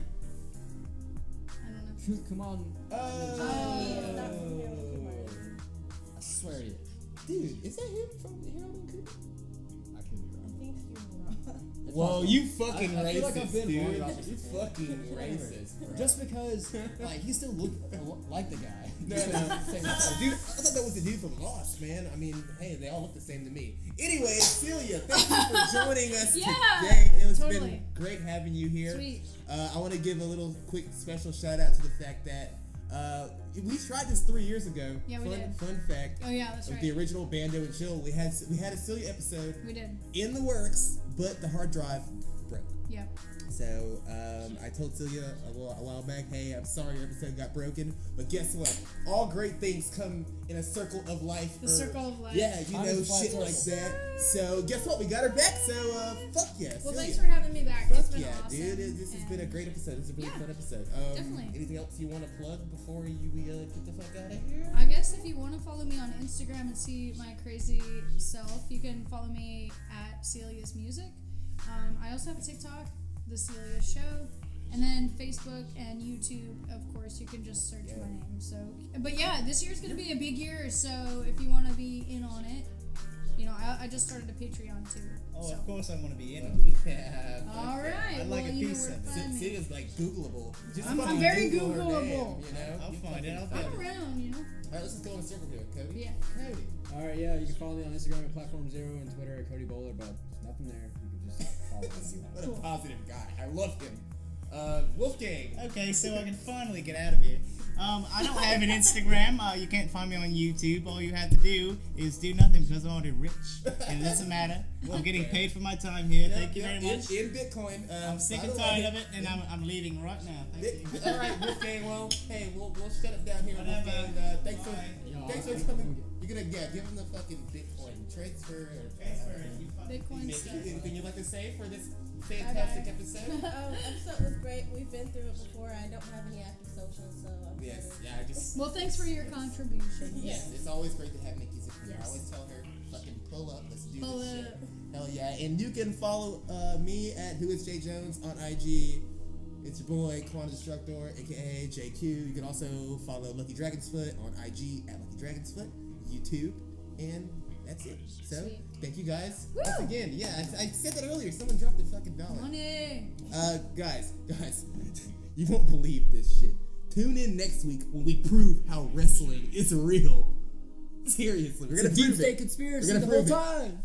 I don't know. Come on. Yeah, not from Harold and Kumar. I swear to you. Dude, is that him from Harold and Kumar? I could be I wrong. think you're wrong. It's Whoa, possible. you fucking I racist, feel like I've been dude. wrong about this You before. fucking Whatever. racist, bro. Just because, like, he still looked like the guy. No, dude, I thought that was the dude from Lost, man. I mean, hey, they all look the same to me. Anyway, Celia, thank you for joining us Yeah, today. It's totally. been great having you here. Sweet. I want to give a little quick special shout out to the fact that we tried this 3 years ago. Yeah, we did. Fun fact. Oh yeah, that's Of right. the original Bando and Chill, we had a Celia episode We did. in the works, but the hard drive broke. Yeah. So I told Celia a while back, hey, I'm sorry your episode got broken, but guess what? All great things come in a circle of life. The circle of life. Yeah, you Time know, is flat shit like circle. that. So guess what? We got her back. So fuck yeah. Well, Celia. thanks for having me back. Fuck It's been yeah, awesome. dude. This has been a and- great episode. This is a really Yeah, fun episode. definitely. Anything else you want to plug before we get the fuck out of here? I guess if you want to follow me on Instagram and see my crazy self, you can follow me at Celia's Music. I also have a TikTok, The Celia Show, and then Facebook and YouTube. Of course, you can just search my name. So, but yeah, this year's gonna be a big year. So if you want to be in on it, you know, I just started a Patreon too. Oh, so. of course I want to be in it. Yeah. All right. I'd well, like a you know piece where to of it. find me. Celia's like Googleable. Just I'm fucking very Google her Googleable. name, you know? I'll You find it, fucking- I'll I'm around, you know. All right, let's just go in a circle here, Cody. Yeah. Cody. All right, yeah, you can follow me on Instagram at Platform Zero and Twitter at Cody Bowler, but there's nothing there. You can just follow me if you What want. a positive guy. I love him. Wolfgang. Okay, so I can finally get out of here. I don't have an Instagram. You can't find me on YouTube. All you have to do is do nothing because I'm already rich. And it doesn't matter. I'm getting paid for my time here. Thank you very much. In Bitcoin. I'm sick by and the tired way, of it, and I'm leaving right now. Thank you. All right, Wolfgang. Well, hey, we'll shut it down here, Whatever. Wolfgang. Thanks Bye. thanks for coming. You're gonna give him the fucking Bitcoin transfer. Bitcoin Nikki, stuff. anything you'd like to say for this fantastic episode? Episode was great. We've been through it before. I don't have any active socials, so I'm Yes, excited. yeah, I just. Well, thanks for your contribution. Yes, it's always great to have Nikki's here. I Yes. always tell her, fucking pull up, let's do Pull this up. shit. Hell yeah. And you can follow me at whoisjjones on IG. It's your boy, Quan Destructor, aka JQ. You can also follow Lucky Dragon's Foot on IG at Lucky Dragon's Foot, YouTube, and that's it. So, Sweet. thank you guys. Woo! Once again, yeah, I said that earlier. Someone dropped a fucking dollar. Money. Guys, you won't believe this shit. Tune in next week when we prove how wrestling is real. Seriously, we're gonna prove it. conspiracy We're gonna the whole prove it. time.